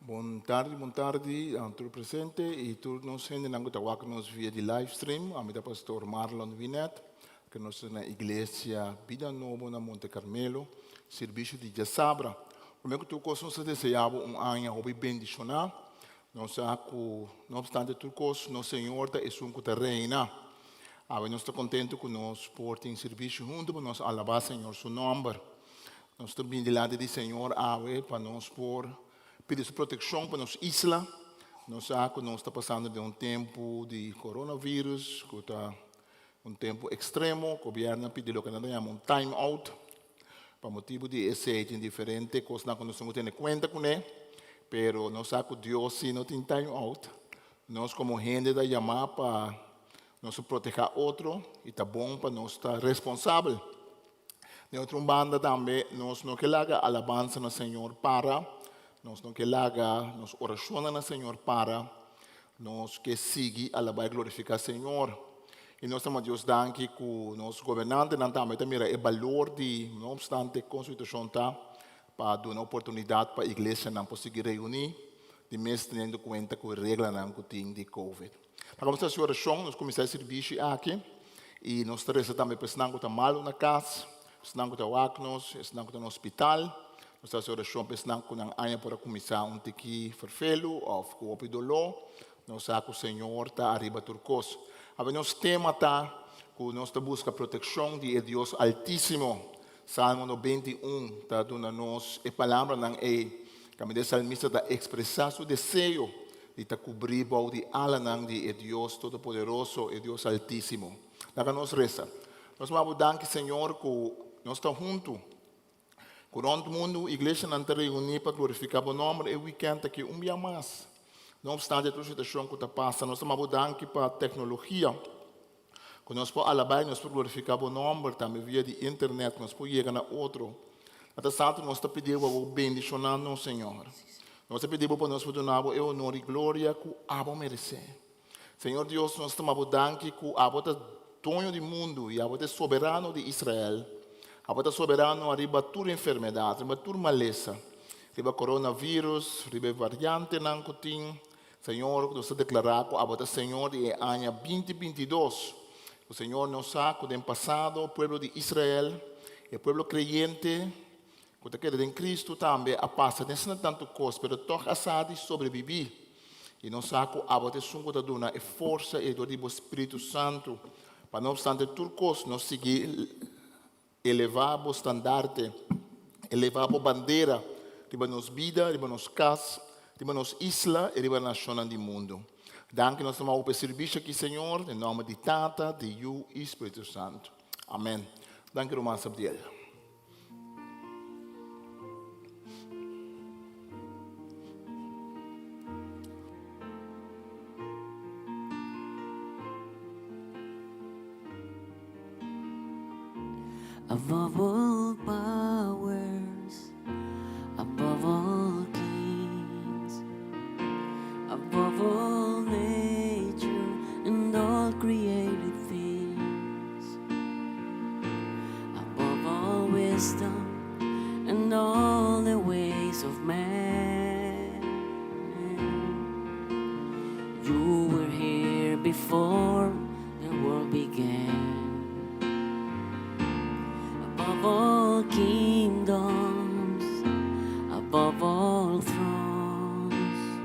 Boa tarde a tudo presente e todos nós ainda não nos via de live stream. A minha pastor Marlon Vinet, que nós na igreja Vida Nova na Monte Carmelo, serviço de Sabra. Como que tu coisas desejava ano hobby bendicionar, nós não obstante tudo coisas, nosso Senhor é que reina. Nós estamos contentes com nós por ter serviço junto, para nós alabar Senhor seu nome. Nós estamos bem de lado do Senhor, para nós por pedir sua proteção para nossa isla. Nós estamos passando de tempo de coronavírus, que está tempo extremo. O governo pediu que nós tenhamos time out, para motivo de esse diferente, coisas que nós não temos conta com ele. Pero nós Deus se não tem time out. Nós como gente da chamar para nós proteger outro, e está bom para nós estar responsável. De outra banda também, nós não queremos alabança no Senhor para, nós não queremos, nós oracionamos no Senhor para, nós que seguir, alabar e glorificar o Senhor. E nós estamos Deus danke que o nosso governante também mira o valor de, não obstante a Constituição está, para dar uma oportunidade para a igreja não conseguir reunir, de mesmo tendo conta com a regra não que tem de Covid. Para começar a oração, nós começamos a serviço aqui, e nós também pensando que está mal na casa, senang kita waknos, senang kita no hospital, nós estamos oração pensando que não há para começar tiki vervelo ou com o dolor, nós o Senhor está arriba turcos. A nosso tema está que nós busca proteção de Deus Altíssimo. Salmo 91 está dando nos a palavra não é que a salmista está expressar seu desejo de estar cobrir de ala não de Deus Todo-Poderoso e Deus Altíssimo. Daí nós reza. Nós vamos dar que Senhor que nós estamos juntos. Com o mundo, a igreja não está reunida para glorificar o nome, e o weekend aqui dia mais. Não obstante a situação que está passando, nós estamos dando para a tecnologia. Que nós podemos alabar, nós podemos glorificar o nome, também via de internet, nós podemos chegar a outro. Até santo, nós estamos pedindo para bendicionar no Senhor. Nós estamos pedindo para nós dar o honor e glória que o Abba merece. Senhor Deus, nós estamos dando que o Abba está dono do mundo e Abba é soberano de Israel. Abba é soberano arriba toda enfermidade, arriba toda maleza, arriba coronavírus, arriba variante não que tem. Senhor, nós declaramos que Abba é Senhor e ano 2022. O Senhor nos sabe que no passado o povo de Israel, o povo creyente, que está em Cristo também, a passa nessa tanto coisa, mas toca a sobreviver. E nós sabemos que Abba é sungo da dona e força e do Espírito Santo. Para não obstante tudo coisa, nós seguir elevar o estandarte, elevar a bandeira de nossa vida, de nossa casa, de nossa isla e de nossa nação do mundo. Danke nós estamos para serviço aqui, Senhor, em nome de Tata, de You e Espírito Santo. Amém. Danke, Romão Sabdiel. Above all powers, above all kings, above all nature and all created things, above all wisdom and all the ways of man. You were here before the world began. Above all kingdoms, above all thrones,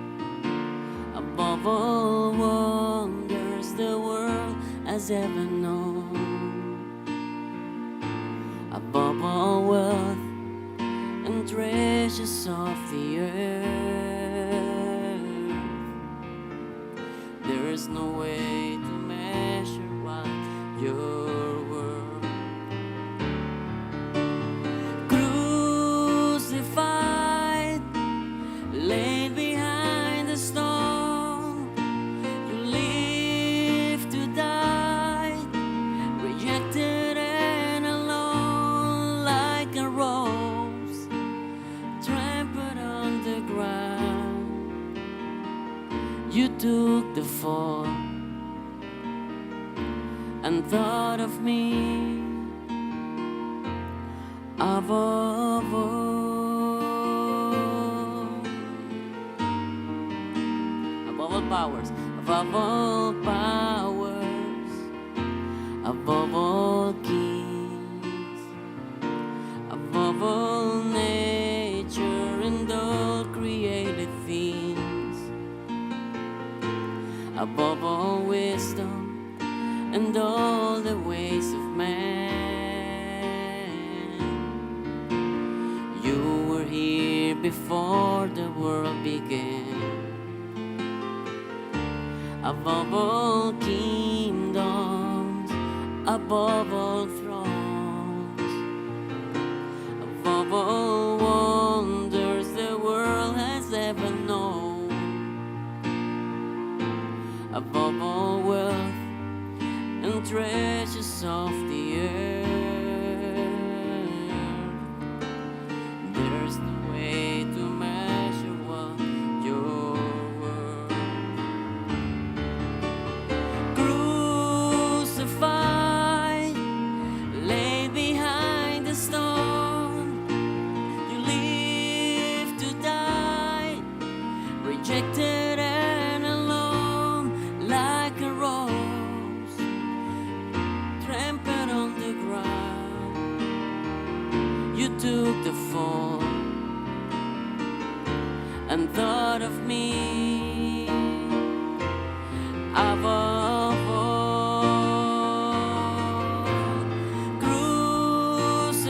above all wonders the world has ever known, above all wealth and treasures of the earth, there is no way to measure what your worth. Laid behind the stone, you lived to die, rejected and alone like a rose, trampled on the ground. You took the fall and thought of me above all. powers, above all powers, above all kings, above all nature and all created things, above all wisdom and all the ways of man. You were here before the world began. Above all kingdoms, above all thrones, above all wonders the world has ever known, above all wealth and treasures of the earth. There's no way to measure what you're worth. Crucified, laid behind the stone, you live to die, rejected and alone, like a rose trampled on the ground. You took the fall and thought of me above all.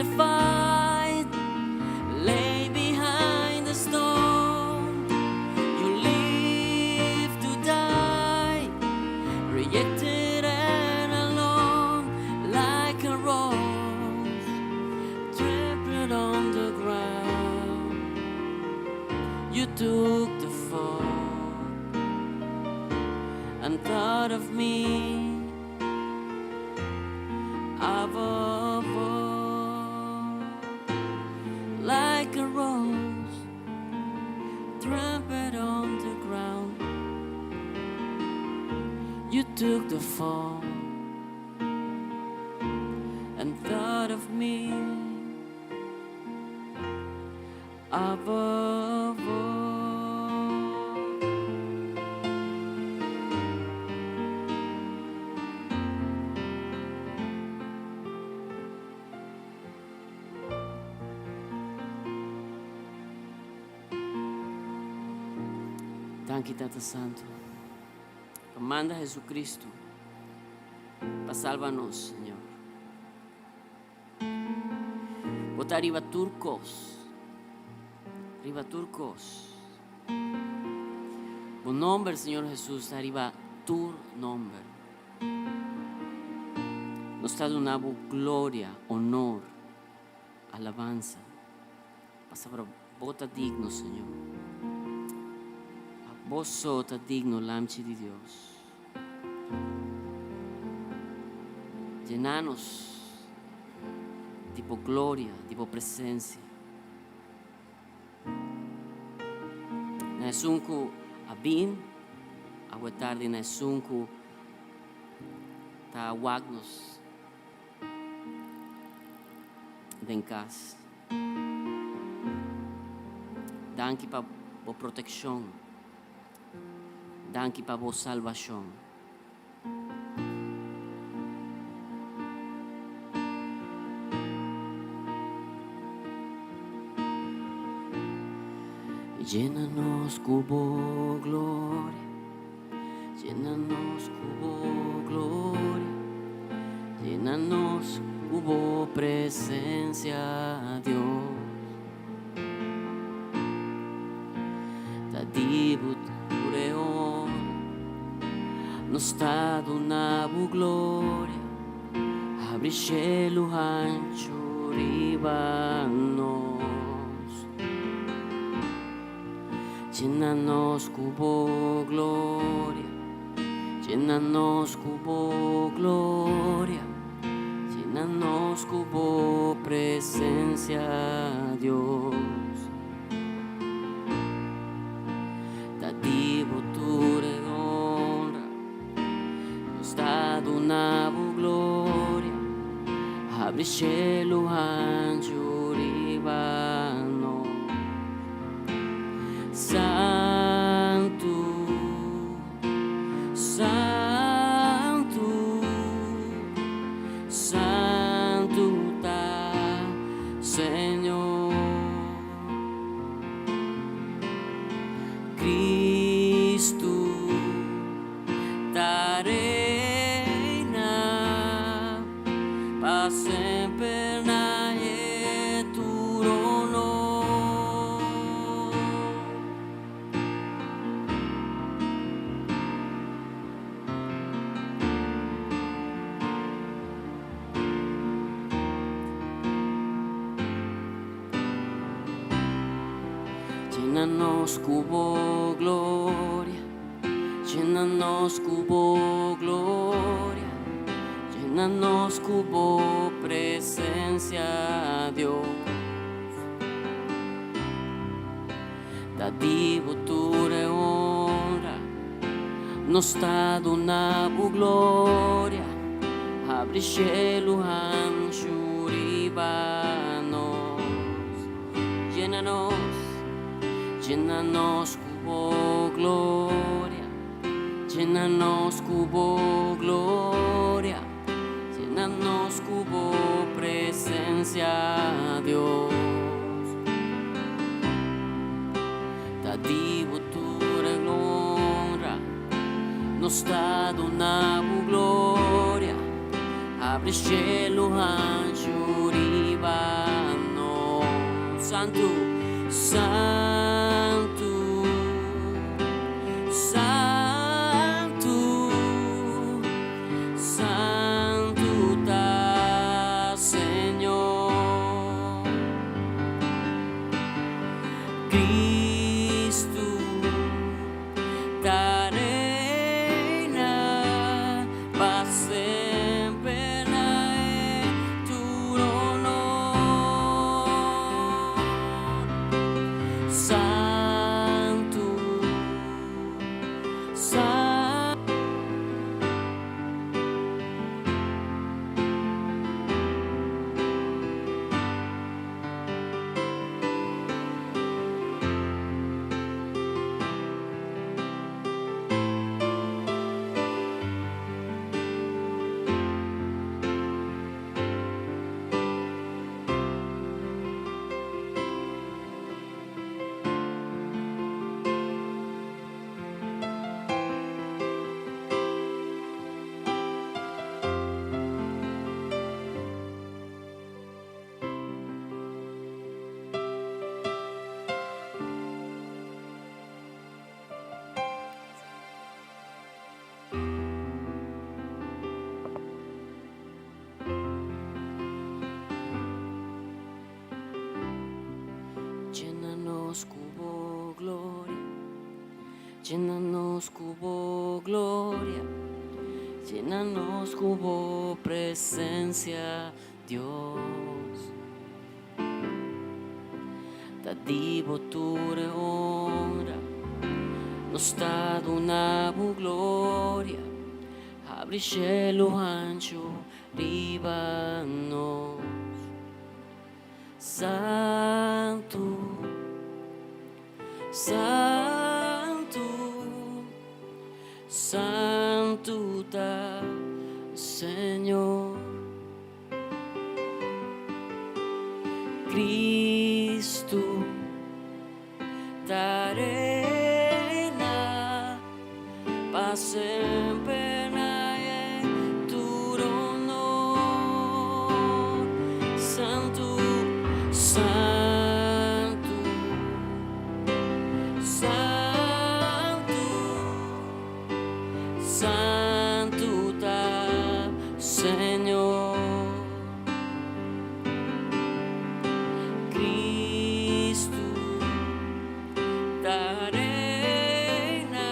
Crucified, lay behind the stone, you live to die, rejected and alone, like a rose trampled on the ground. You took the fall and thought of me above all, like a rose trampled on the ground. You took the fall and thought of me above all. Danke, Tata Santo. Manda a Jesucristo para salvarnos, Señor. Botar arriba turcos. Arriba turcos. Tu nombre, Señor Jesús, arriba tu nombre. Nos está dando gloria, honor, alabanza. Pasabra, bota digno, Señor. Vos sota digno l'amci di Dios. Llenanos tipo gloria, tipo presencia. Nesunku abin, agua tarde nesunku ta wagnos denkas. Danke pa bo protection. Danke pa bo salvación. Llénanos cubo gloria, llénanos cubo gloria, llénanos cubo presencia, Dios. Tadibut pureon, nos tá donando glória, abre cielo ancho ribanos. Llénanos cubo gloria, llénanos cubo gloria, llénanos cubo presencia, Dios. Dativo tu honra, nos dá donavo gloria, abre cielo ancho ribano. Santo, Llénanos cubo gloria, llénanos cubo gloria, llénanos cubo presencia, Dios. Dadivo ture honra, nos dado na bu gloria, abre cielo anchuribanos, llénanos, llénanos cubo gloria, llénanos cubo gloria, llénanos cubo presencia, Dios. Dadivo ture gloria, nos dado na bu gloria, abre cielo anchuribano, santo, santo, santo, santo da Señor. Cristo da reina pa sempre na tu honor. Santo, santo. Llénanos cubo gloria, llénanos cubo gloria, llénanos cubo presencia, Dios. Dadivo ture honra, nos dado na bu gloria, abre cielo ancho ribanos. Santo, santo, santo da Señor. Cristo da reina pa sempre na tu honor. Santo, santo, santo, santo da Señor. Cristo da reina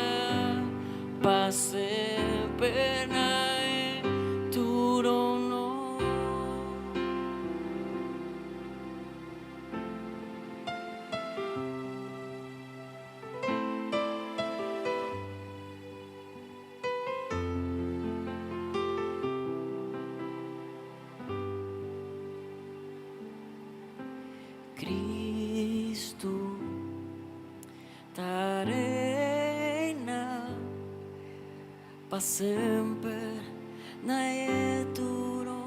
pa sempre na tu honor. Cristo da reina pa sempre na tu honor.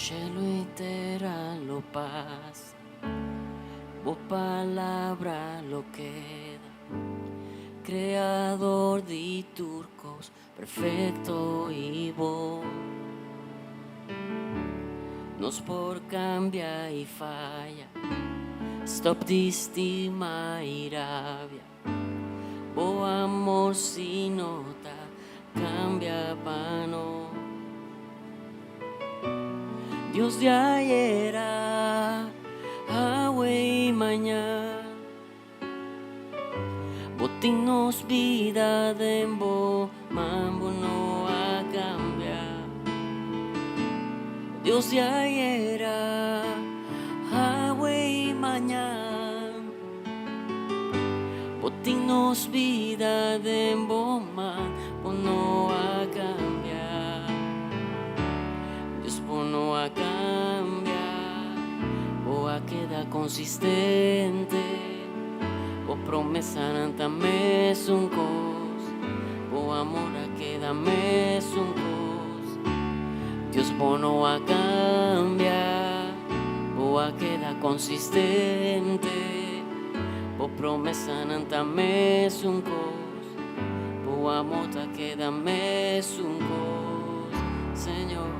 cielo e terra lo passa, vos palabra lo queda, creador de turcos, perfecto y vos. Nos por cambia y falla, stop di stima y rabia, o amor si nota, cambia pano. Dios de ayer, agua y mañana, botinos vida de mambo no a cambiar. Dios de ayer, agua y mañana, botinos vida de mambo no a cambiar. Dios no a cambiar, o a queda consistente, o promesa nanta mes un cos, o amor a queda mes un cos. Dios no a cambiar, o a queda consistente, o promesa nanta mes un cos, o amor a queda mes un cos, Señor.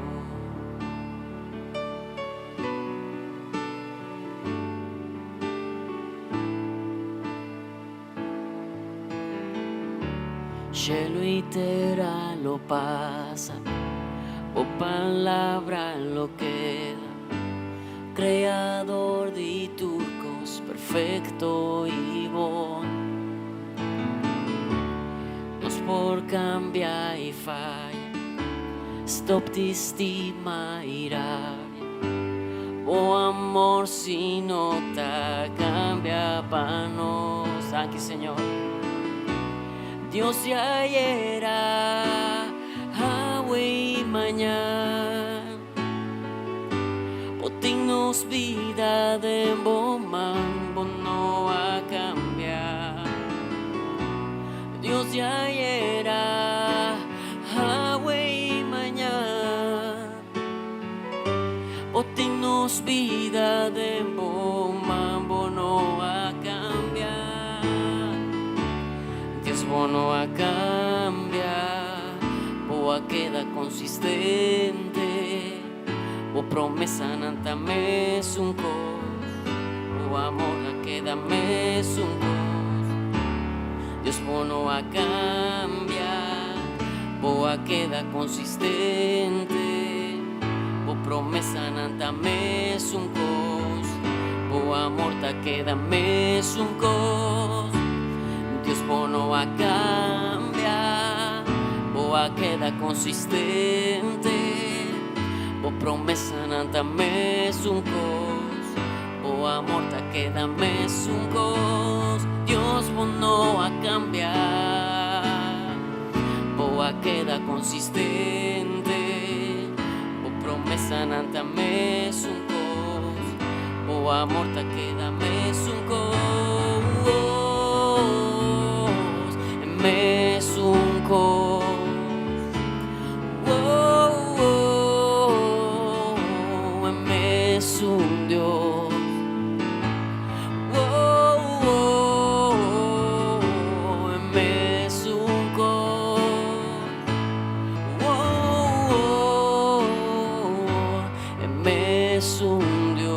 Cielo y terra lo pasa, o palabra lo queda, creador de turcos, perfecto y bon. Nos por cambia y falla, stop di stima y rabia, o amor si nota, cambia pa nos. Aquí, Señor. Dios de ayer, agua y mañana, botinos vida de mambo no a cambiar. Dios de ayer, agua y mañana, botinos vida de mambo no a cambiar. No a cambiar, o a queda consistente, o promesa nanta mes un cos, o amor a queda mes un cos. Dios no a cambiar, o a queda consistente, o promesa nanta mes un cos, o amor ta queda mes un cos. Dios no a cambiar, o a queda consistente, o promesa nanta mes un cos, o amor ta queda mes un cos. Dios no a cambiar, o a queda consistente, o promesa nanta mes un cos, o amor ta queda mes un cos. Mes un cos, mes un Dios, mes un cos, mes un Dios.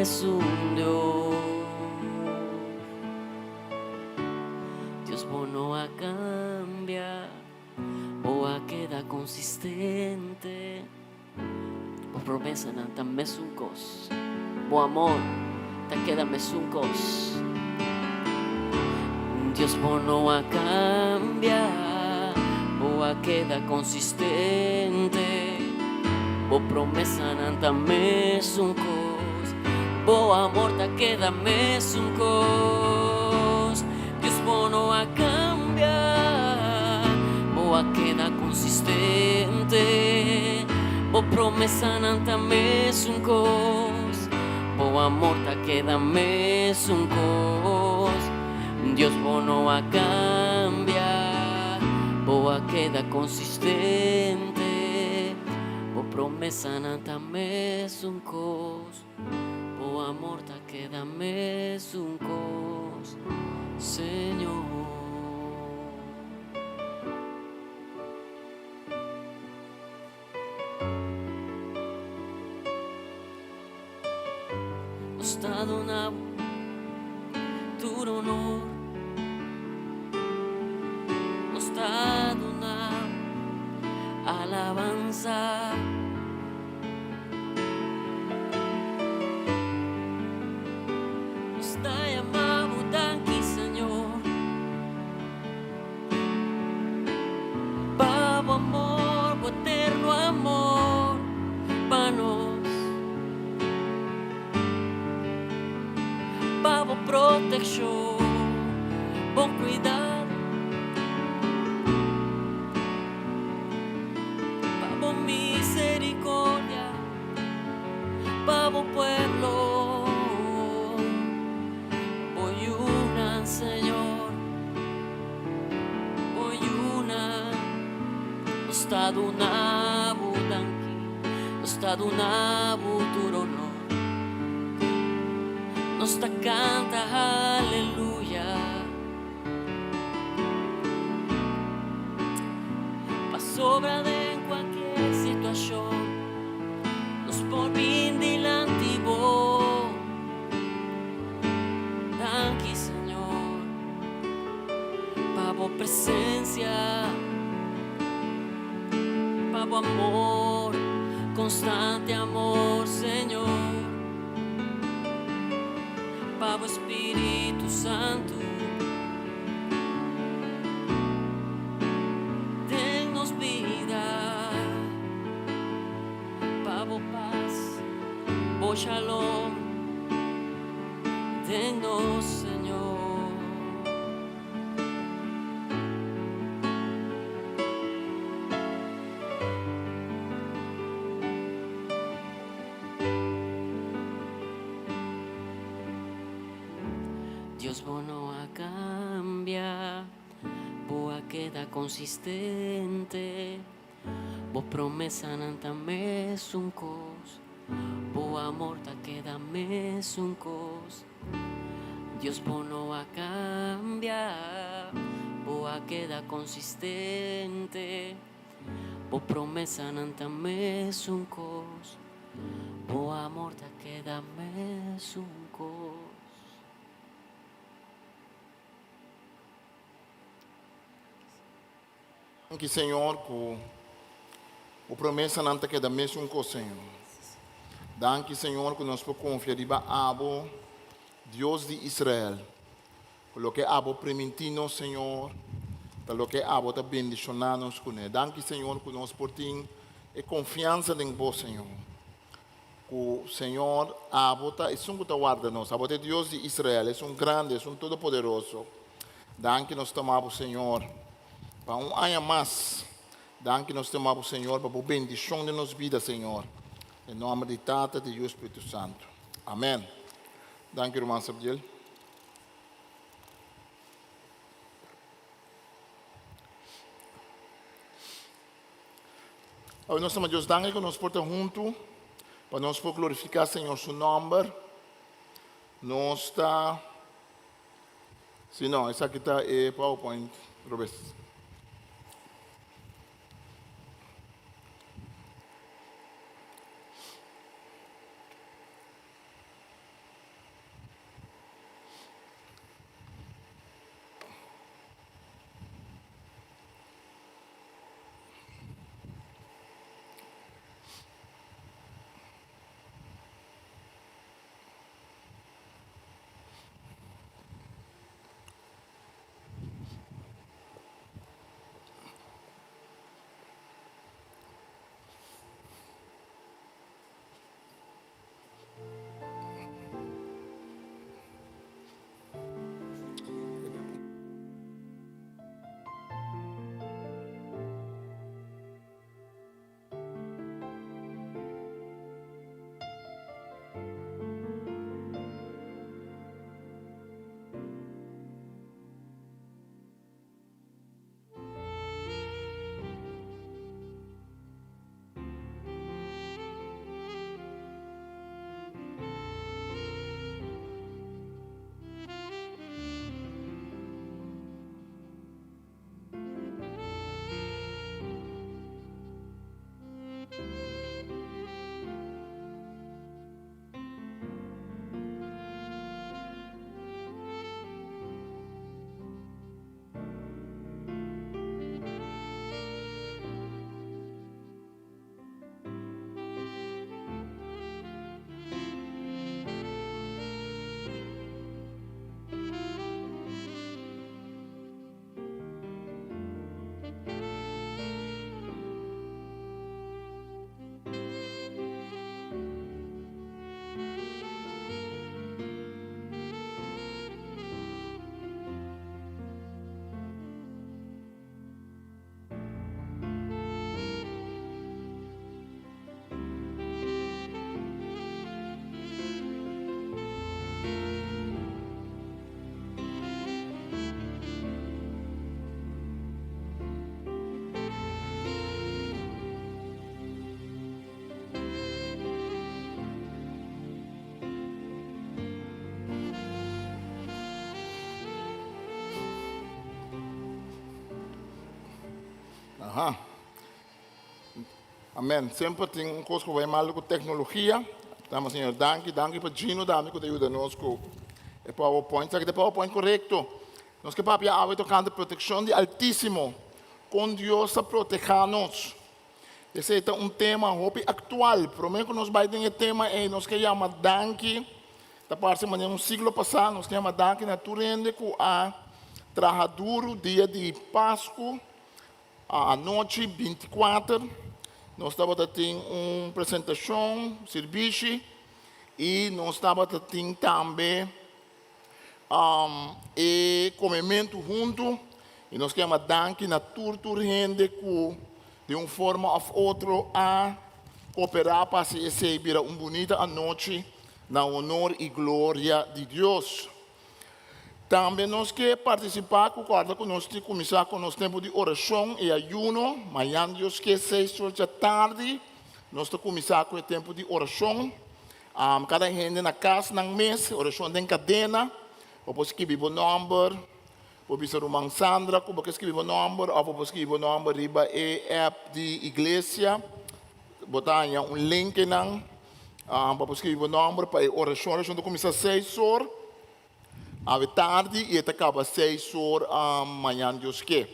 Es un Dios. Dios no a cambia, o a queda consistente, o promesa nanta mes un cos, o amor ta queda mes un cos. Dios no a cambia, o a queda consistente, o promesa nanta mes un cos. O amor ta queda mes un cos. Dios no a cambiar, o a queda consistente, o promesa nanta mes un cos. boa morta queda-me un cos. Dios bono a cambia, boa queda consistente, bo promesa nanta-me un cos, boa morta queda-me un cos, Senhor. Estado na tu honor, estado na alabanza. Está llamado tanque, Señor, pavo amor, o eterno amor, para nos, pavo protección, bom cuidado, pavo misericordia, pavo pueblo. Voy una, Señor, voy una. Estado na budanki, estado na buturono. Nos ta canta aleluya. Pa sobra de cualquier situación, nos por bien delante vos. Danke, Señor, pa vos presencia, pa vos amor, constante amor, Señor. Pavo Espíritu Santo, denos vida, Pavo paz, Bo Shalom, denos Señor. Dios bono a cambia, boa queda consistente, bo promesa nanta-me un cos, boa morta queda-me un cos. Dios bono a cambia, boa queda consistente, bo promesa nanta-me un cos, boa morta queda-me un cos. Danke, Senhor, por a promessa não que da mesmo com o Senhor. Danke, Senhor, que nós podemos confiar em Abo, Deus de Israel. Por lo que Abo permitiu, Senhor, por lo que Abo está bendicionando com ele. Danke, Senhor, que nós podemos ter confiança em vós, Senhor. Que o Senhor Abo está, é um que guarda nós. Abo é Deus de Israel, é um grande, é um todo-poderoso. Danke, nós tomamos, Senhor. Para um ano mais, danke nós temos, Senhor, para a bendição de nossas vidas, Senhor. Em nome de Tata e do Espírito Santo. Amém. Danke, irmão Sabdiel. Hoje nós estamos, Deus, danke que nós portamos junto, para nós glorificar, Senhor, seu nome. Nós está... Se não, essa aqui está é PowerPoint, Roberto. Aha. Amém. Sempre tem um coisa que vai mal com tecnologia. Damos, Senhor, danke para Gino, dame que ajuda nós com o PowerPoint. Sabe que o PowerPoint correto? Nós que papi a tocando proteção de Altíssimo. Com Deus a proteger-nos. Esse é um tema atual. Prometo que nós vamos ter um tema e nós que chama danke. Da parte de um siglo passado, nós que chama danke na turende com a trajaduro dia de Páscoa, a noite 24. Nós estávamos tendo uma apresentação, serviço, e nós estávamos tendo também e comimento junto. E nós queremos danke na turtur gente que de uma forma ou outra a cooperar para se receber uma bonita noite na honor e glória de Deus. Também nós queremos participar com nós começar com o nosso tempo de oração e ayuno. Amanhã, Deus que 6 horas da tarde, nós vamos começar com o tempo de oração. Cada gente na casa, na mês, oração em cadena. Ou escrever o número, ou bisa rumah Sandra, ou escrever o número, ou escrever o número riba e app de igreja. Botar um link nang, ou escrever o número para oração. Oração começa 6 horas. À tarde e acaba 6 horas amanhã, Deus que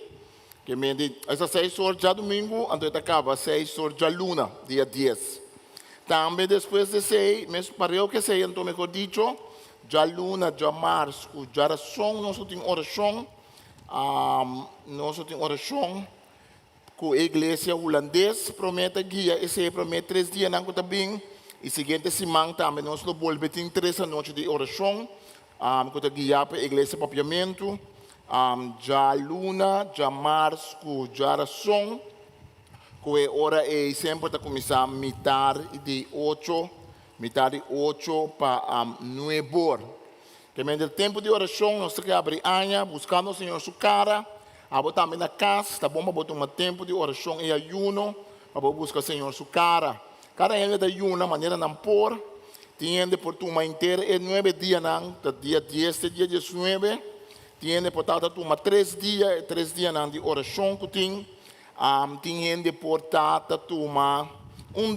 essa 6 horas já domingo, então acaba 6 horas já luna, dia 10. Também depois de 6, mesmo para eu que sei, então melhor dito, já luna, já março, já oração, nós temos oração, com a igreja holandesa, promete guia, esse promete 3 dias, não está bem, e seguinte semana também nós voltamos 3 noites de oração. Quando guiar para a igreja papiamento, já luna, já março, já oração, que é hora e sempre está começar metade de 8 para 9 horas. Que no tempo de oração, nós temos que abrir a buscando o Senhor sua cara, também na casa, está bom para botar um tempo de oração e ayuno, para buscar o Senhor sua cara. Cada dia de ayuno, maneira não pôr, tiene por tu inteira e 9 dias não, dia 10, dia 19, tiene por tal tu 3 dias não de oração que tiene por tal tu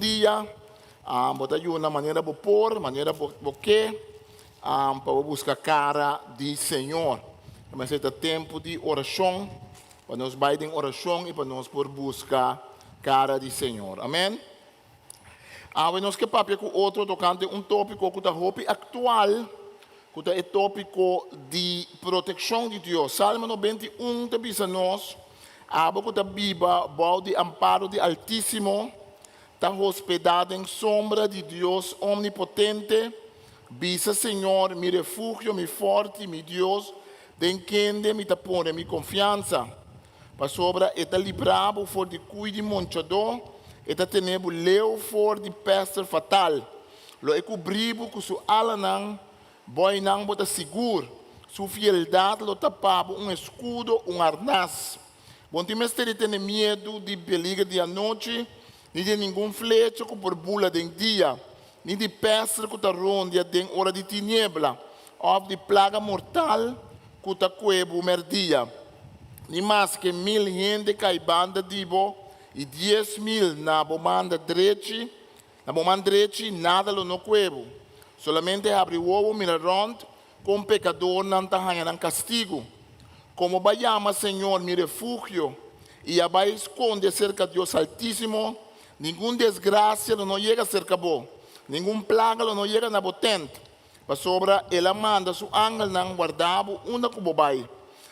dia, botar uma maneira de pôr, maneira de que, para buscar a cara do Senhor. Mas é tempo de oração, para nós vai em oração e para nós por buscar a cara do Senhor. Amém? Nós que papi com outro tocante tópico que está atual, que é tópico de proteção de Deus. Salmo 91 te bisa nós, que está Bíblia, bau de amparo de Altíssimo, está hospedado em sombra de Deus omnipotente. Bisa Senhor, mi refúgio, mi forte, mi Deus, de quem me tapone mi confiança. Para sobra, está librado for de cuide monchador. Eta tenebo leu for de peste fatal. Lo e cobribo com su alanang, boi nang bota seguro. Su fieldade lo tapabo escudo, arnaz. Bom time ter medo de perigo de noite, nem de nenhum flecha que por bula de dia, nem de peste que ta ronda de hora de tiniebla, ou de plaga mortal que ta cuebo merdia. Nem mais que 1000 gente caibanda dibo, e 10.000 na bomanda direita, nada lo no cuevo. Solamente abre o ovo, mira rond, com pecador não está ganhando castigo. Como vai chamar, Senhor, mi refúgio, e vai esconder cerca de Deus Altíssimo, nenhum desgraça não chega cerca bo, nenhum plaga não chega na botente. Para sobra, ela manda su ángel não guardabo, uma cubobai,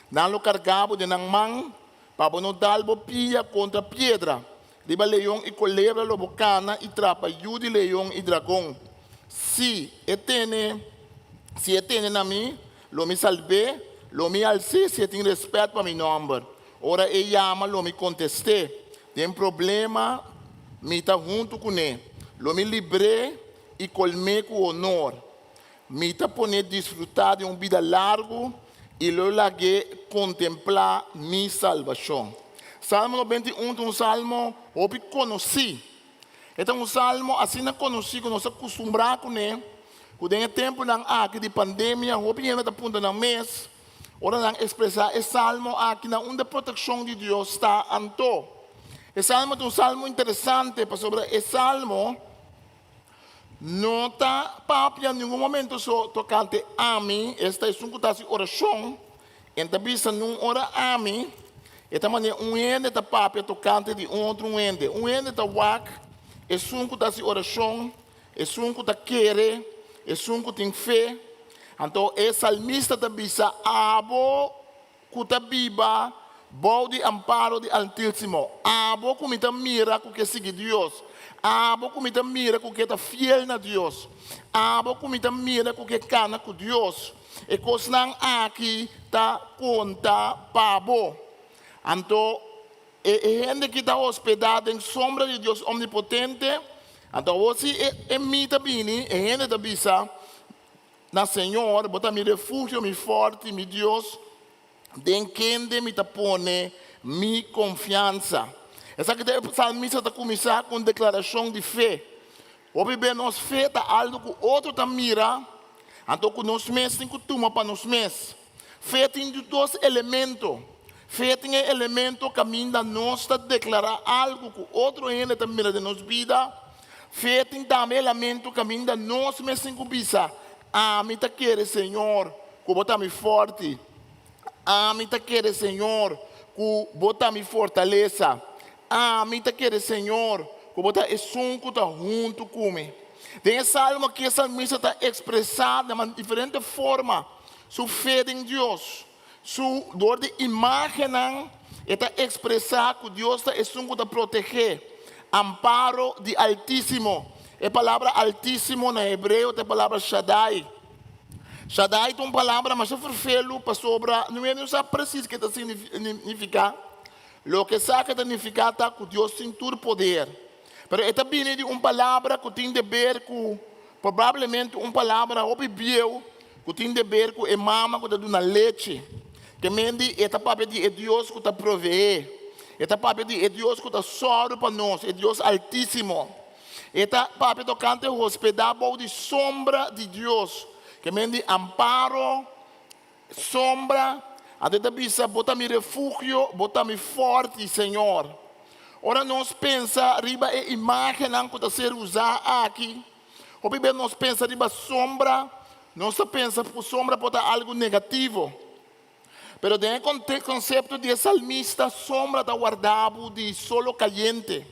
não lo cargabo de não man, para não dar pia contra pedra. Liba leão e colebra lo bocana e trapa yudi leão e dragão. Se etene na mim, lo me salve, lo me alce, se tem respeito para meu nome. Ora ele chama, lo me conteste. Tem problema, me está junto com ele. Lo me libre e colme com honor. Me está poner desfrutar de vida largo e lo lague contemplar mi salvação. Salmo 91 é um salmo que conheci. É um salmo assim não conheci, que nós acostumbramos com ele. Quando tem tempo de pandemia, o que está ponto no mês, ora não expressar esse salmo aqui na onde a proteção de Deus está anto. Esse salmo é um salmo interessante, para sobre esse salmo, não está papia em nenhum momento só tocante a mim, esta é uma oração, então bisa não ora a mim, esta maneira ende está papia tocante de outro ende está wak, é uma oração, é uma querer, é uma tem fé, então o salmista está bisa abo kuta biba, bom de amparo de Altíssimo. Abo comita mira com que sigue Deus. Abo comita mira com que está fiel na Deus. Abo comita mira com que cana com Deus. E cosnang aqui tá conta pabo. Então, gente que está hospedada em sombra de Deus omnipotente. Então, você é mita bini, gente da bisa na Senhor, bota mi refúgio, mi forte, mi Deus. Den quem me tapone mi confiança. Essa que o salmista está começar com declaração de fé. Obi bem nós fé tá algo que outro tá mira, então que nós mesmos tem que tomar para nós mesmos. Fé tem dois elementos. Fé tem elemento que ainda nós está declarar algo que outro ainda tá mira de nossa vida. Fé tem também elemento que ainda nós mesmos tem que pensar. Me tá querer Senhor, que botar me forte. Me tá querer Senhor, que botar me fortaleça. Me tá querer Senhor, que botar esse que tá junto comigo. Tem essa alma que essa salmista está expressada de uma diferente forma. Sua fé em Deus, sua dor de imagem, está expressada que Deus está que proteger. Amparo de Altíssimo. A palavra Altíssimo na hebreu é a palavra Shaddai. Shaddai é uma palavra, mas eu prefiro para sobre, não é nem preciso que está significar. O que sabe que significa é que Deus tem todo poder. Mas é também uma palavra que tem a ver com, provavelmente uma palavra óbvia, que tem a ver com a mama que está dando leite. Que mende é a palavra de Deus que está prover. É a palavra de Deus que está sorro para nós, é Deus Altíssimo. É a palavra que canta o hospedado de sombra de Deus. Que mende amparo, sombra, até bisa bota-me refúgio, bota-me forte, Senhor. Ora nós pensa riba a imagem que está ser usada aqui. Ou bem nós pensa riba sombra, nós pensa que sombra pode ser algo negativo. Pero dentro do conceito de salmista, sombra está guardado de solo caliente.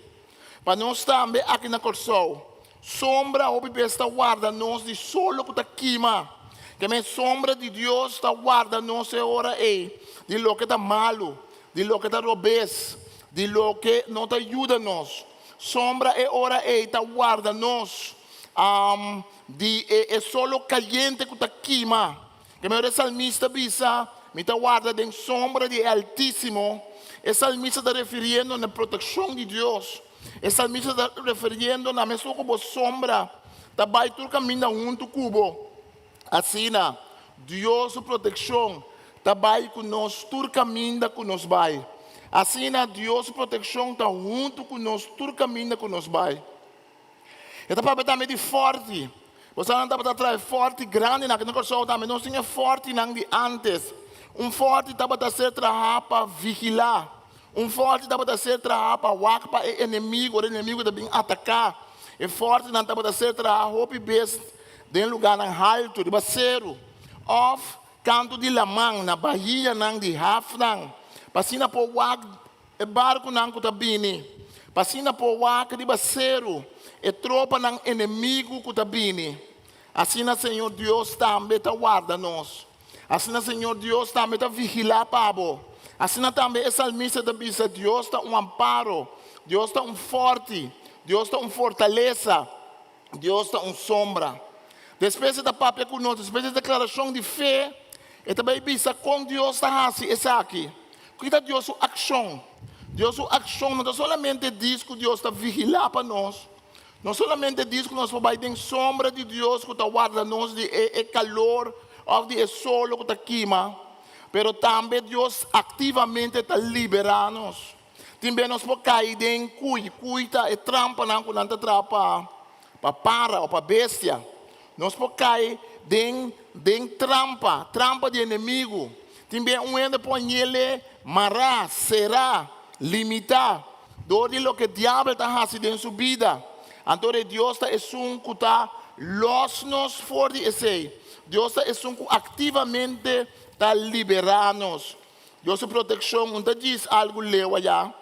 Para nós também aqui na Corsol. Sombra, ou bem está guarda-nos de solo que está queima. Que a sombra de Deus está guarda-nos e ora aí. De lo que está malo, de lo que está robês, de lo que não te ajuda-nos. Sombra e ora aí está guarda-nos. De solo caliente que está queima. Que a salmista bisa, me está guarda de sombra de Altíssimo. O salmista está referindo na proteção de Deus. O salmista está referindo na mesma como sombra. Está baixo caminho junto cubo. Assim, Deus proteção. Está baixo conosco, todo caminho conosco vai. Assim, Deus proteção está junto conosco, todo caminho conosco vai. Está para também de forte. Você não está para trás forte, grande, na coisa também. Nós tínhamos forte não de antes. Forte está para ser trabalhar para vigilar. Forte está para ser trabalhar para walk para o inimigo está bem atacar. Forte não está para ser trabalhar hope best de lugar alto, de baseiro. Off canto de lamang na bahia nang de hafnang. Pasina po walk barco nang kutabini. Pasina po walk de baseiro. Tropa ng inimigo kutabini. Assim Senhor Deus também está guarda-nos. Assim Senhor Deus também está vigilar pabo. Assim também essa salmista da bisa Deus está amparo, Deus está forte, Deus está fortaleza, Deus está sombra. Depois da palavra conosco, depois da declaração de fé, e também bisa com Deus está assim, essa aqui. Cuida Deus sua ação. Deus sua ação não somente diz que Deus está vigilar para nós. Não somente diz que nós vamos ter sombra de Deus que está guarda-nos de calor ou de sol que está queima. Pero também Deus ativamente está liberando-nos. Também nós podemos cair em cuida e trampa não quando está trampa para ou para bestia. Nós podemos cair em trampa de inimigo. Também ainda põe ele mará, será, limitar. Door lo que diablo está haciendo en su vida. Entonces Dios es un que está los for de ese. Dios es un que activamente está liberarnos. Dios es protección, un diz algo leu allá.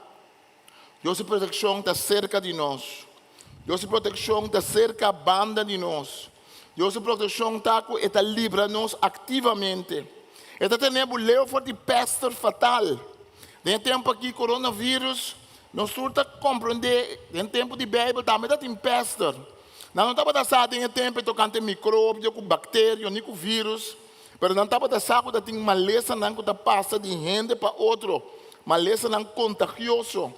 Dios es protección está cerca de nós. Dios es protección está cerca a banda de nós. Dios es protección está librando-nos ativamente. Está tendo leu for de peste fatal. Tem tempo aqui coronavírus, nós surta compreender, tem tempo de Bíblia também tem peste. Não estava passando tem tempo tocante micróbio, com bactéria, nem com vírus, mas não estava passando que tem maleza não que passa de gente para outro, maleza não contagioso.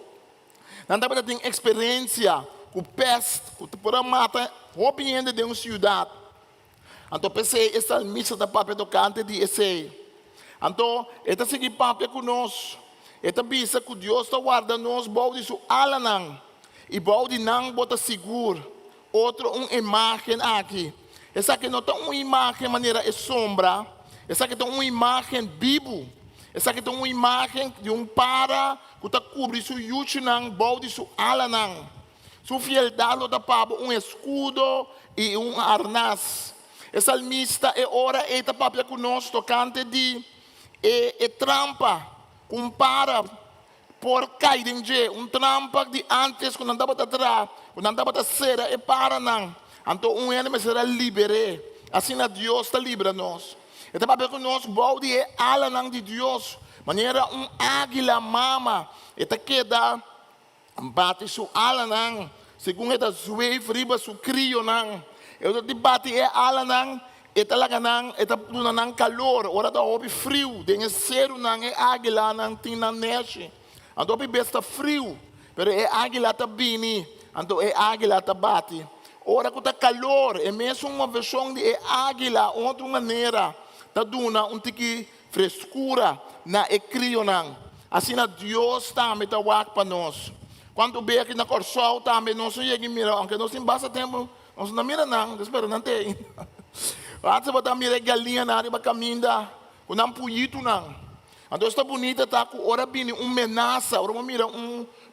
Não estava tem experiência com peste, que pode matar opinião de uma cidade. Então pensei essa missa da papel tocante de esse. Então esta seguir papel conosco. Esta bisa que Deus está guardando nos bom de sua ala não e bom de não bota seguro outro imagem aqui essa que não tem uma imagem maneira é sombra essa que tem uma imagem vivo essa que tem uma imagem de para que está cobre sua yuchi não bom de sua ala não sua fieldade está para escudo e arnaz essa salmista é hora esta papel conosco tocante de trampa compara por cair em trampa de antes quando andava atrás, quando andava a cera e para não. Então inimigo será livre. Assim a Deus está livre nós. Então para que nós bode é ala não de Deus. Maneira águila mama, eta queda bate su ala não. Segundo eta zueve riba su crio não. Eu te bate é ala não. Eta laga nang, eta puna nang calor, ora da obi frio, den cero nang é águila nang tin na neve. Ando obi besta frio, pero é águila ta bini, ando é águila ta bate. Ora que tá calor, é mesmo uma versão de é águila, outra maneira, ta duna tiki frescura na é crio nang. Assim a Deus também ta wak para nós. Quando bem aqui na Corsol também nós chega mira, aunque nós em basta tempo, nós não mira não, espero não tem. Antes você mira galinha na área caminda, o não puito não. Então está bonita tá com ora bem menaça, ora mira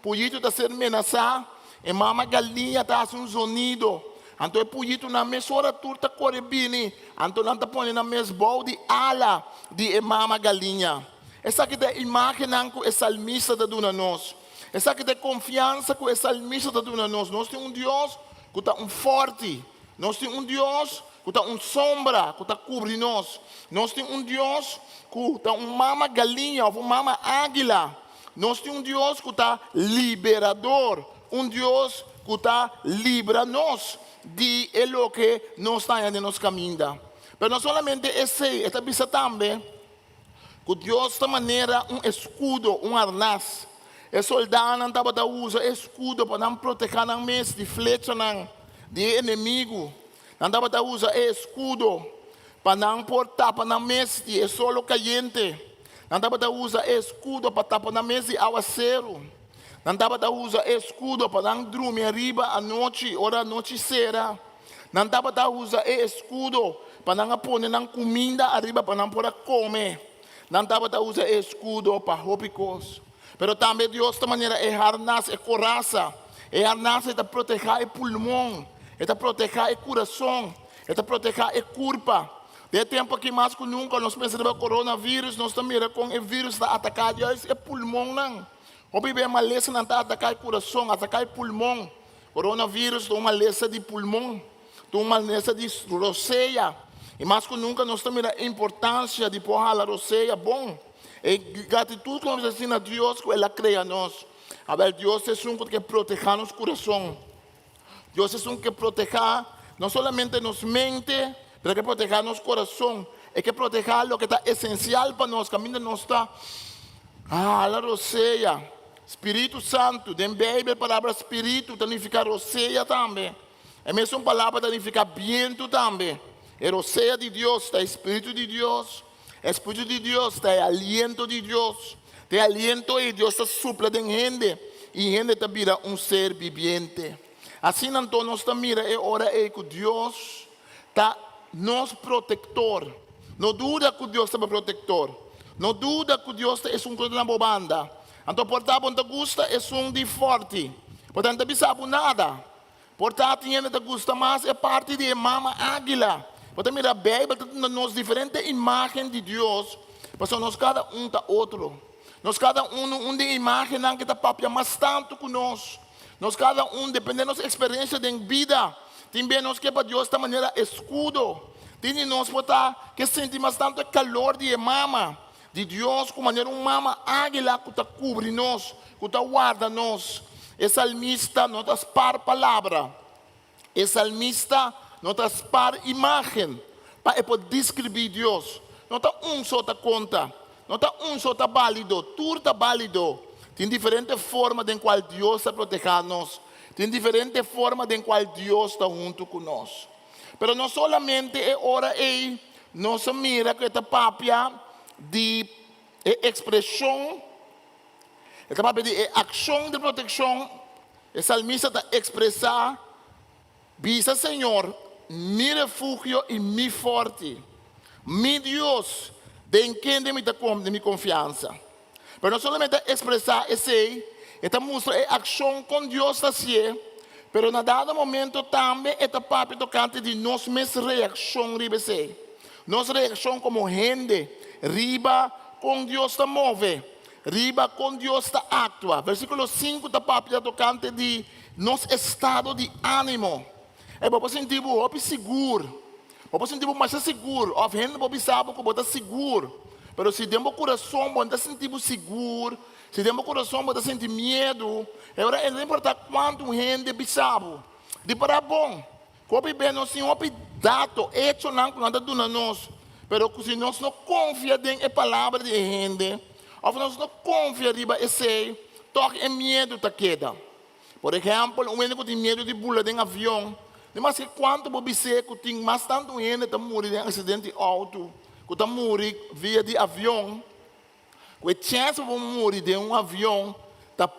puito está sendo menaça, e mama galinha tá um sonido. Então é puito na mesma hora turta corre bem, então não tá pondo na mesma bol de ala de mama galinha. Essa que é imagem com essa salmista da dona nós. Essa que é confiança com essa salmista da dona nós. Nós temos Deus que está forte. Nós temos Deus que está sombra, que está cobrindo nós. Nós temos Deus que está mama galinha, ou mama águila. Nós temos Deus que está liberador. Deus que está livra nós de lo que nós está em nosso caminho. Mas não somente esse, esta bisa também, que Deus está maneira escudo, arnaz. O soldado não estava usa escudo para não proteger não mês de flecha não, de inimigo. Não estava usa escudo para não portar para não mês de solo caliente. Não estava usa escudo para tapar na mês de aguaceiro. Não estava usa escudo para não dormir arriba à noite, hora anoitecerá. Não estava usa escudo para não pôr na comida arriba para não poder comer. Não estava usa escudo para roupas. Pero também Deus de maneira é harnas, é coraça. É harnas é proteger o pulmão, é proteger o coração, é proteger a curva. De tempo que mais que nunca nós pensamos no coronavírus, nós também com o vírus está atacando o pulmão não. Houve bem uma lesão não está atacando o coração, atacar o pulmão. Coronavírus é uma lesão de pulmão, é uma lesão de roceia. E mais que nunca nós também a importância de pôr a roceia bom. E gratidão que nós ensinamos a Deus que Ele cria nós. A ver, Deus é um que protege nosso coração. Deus é um que protege não somente nossa mente, mas que protege nosso coração. É que protege o que está essencial para nós. Caminho não está. A roceia. Espírito Santo. Em Bíblia, a palavra Espírito significa roceia também. É mesmo uma palavra que significa viento também. É roceia de Deus, é Espírito de Deus. Espírito de Deus, tem aliento de Deus. Tem aliento e Deus supla de gente. E gente te vira ser viviente. Assim, então, nós mira é hora que Deus está nos protector. Não dúvida que Deus é protector. Não dúvida que Deus é coisa na bobanda. Então, portanto, não te gusta é de forte. Portanto, não sabe nada. Portanto, não te gusta mais é parte de mama águila. Portanto, mira, a Bíblia nos diferentes imagens de Deus. Porque nós cada tá outro. Nós cada de imagem que está papia mais tanto conosco. Nós cada dependendo da nossa experiência de vida. Também nós que para Deus de maneira escudo. Tem nós que sentimos tanto calor de mama. De Deus, com maneira mama águila que está cobre nós, que está guarda nós. É salmista, não está par palavra. É salmista, não está par imagem. Para poder descrever Deus. Não está só tá conta. Não está só tá válido. Tudo está válido. Tem diferentes formas em qual Deus está protegendo nós. Tem diferentes formas em qual Deus está junto conosco. Mas não solamente é hora aí, nós mira que esta papia de expressão, esta papia de ação de proteção, o salmista está expressar, visa Senhor, mi refúgio e mi forte, mi Deus, de quem de mi confiança. Mas não solamente expressar esse, esta mostra é ação com Deus está assim. Pero na dado momento também esta papel tocante de nós mesma reação riba se. Nossa reação como gente, riba com Deus está move, riba com Deus está atua. Versículo 5 da papel tocante de nosso estado de ânimo. É para sentir o seguro, para sentir o mais seguro. A gente não sabe como está seguro. Pero se dentro do coração você sentir seguro, se dentro do coração você sentir medo, agora não importa quanto gente sabe, de para bom, como bem nós temos dado, hecho não nada do nós, pero se nós não confiamos na palavra de gente, ou nós não confiamos em esse, toque é medo da queda. Por exemplo, um homem que tem medo de pular em avião, mas que quanto você tem mais tanto gente que morre em acidente de auto, que está morrendo via de avião, que a chance de morrer de avião está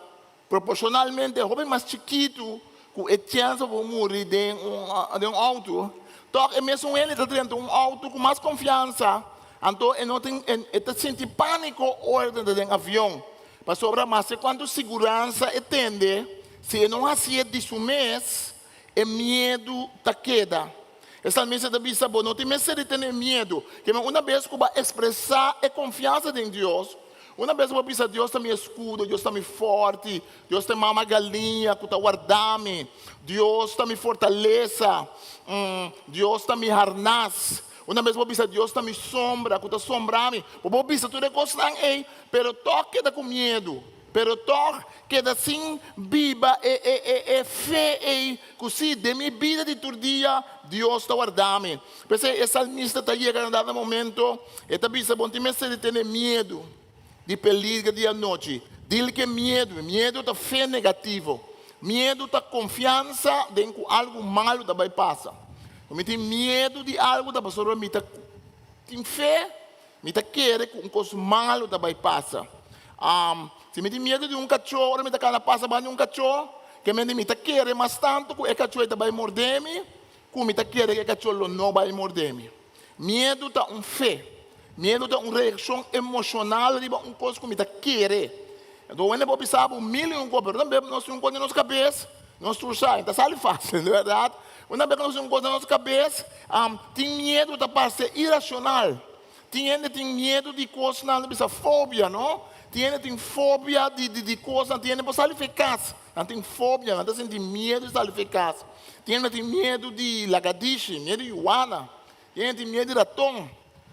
proporcionalmente mais chiquito que a chance de morrer de auto. Então, é mesmo ele está dentro de auto com mais confiança. Então, ele está sentindo pânico ordem de avião. Para sobrar mais, quando segurança entende, se não assim disso mês, é medo da queda. Essa mesa da bisa não tem medo de ter medo. Que uma vez que vai expressar a confiança em Deus, uma vez que vai pensar, Deus está me escudo, Deus está me forte, Deus tem uma galinha que está guardando, Deus está me fortaleça, Deus está me harnás. Uma vez que vai pensar, Deus está me sombra, que está sombrando. Vou pensar, tudo é coisa, pero toque da com medo. Pero toque queda assim viva e fé que se de minha vida de todo dia Deus está guardando. Porque esse salmista está chegando a dado momento, está pensando, bom, tem de ter medo de peligro dia e noite. Dile que medo está fé negativo, medo está confiança de que algo malo vai passar. Eu tenho medo de algo da pessoa, me tem fé, me quer que um coisa malo vai passar. Se me tem medo de cachorro, me está cara passa para cachorro, que me quer mais tanto que o cachorro vai morder-me, que me quer que o cachorro não vai morder-me. Medo está fé, medo está reação emocional de uma coisa que me quer. Então, quando eu pensar mil e coisa, pero também nós temos coisa na nossa cabeça, nós trouxemos, então sai fácil, não é verdade? Quando nós temos coisa na nossa cabeça, tem medo da parte irracional, tem medo de coisas, não é fobia, não? Tem fobia de coisas, tem eficaz. Tem fobia, não tem medo de eficaz. Tem medo de lagartixa, medo de iguana. Tem medo de ratão.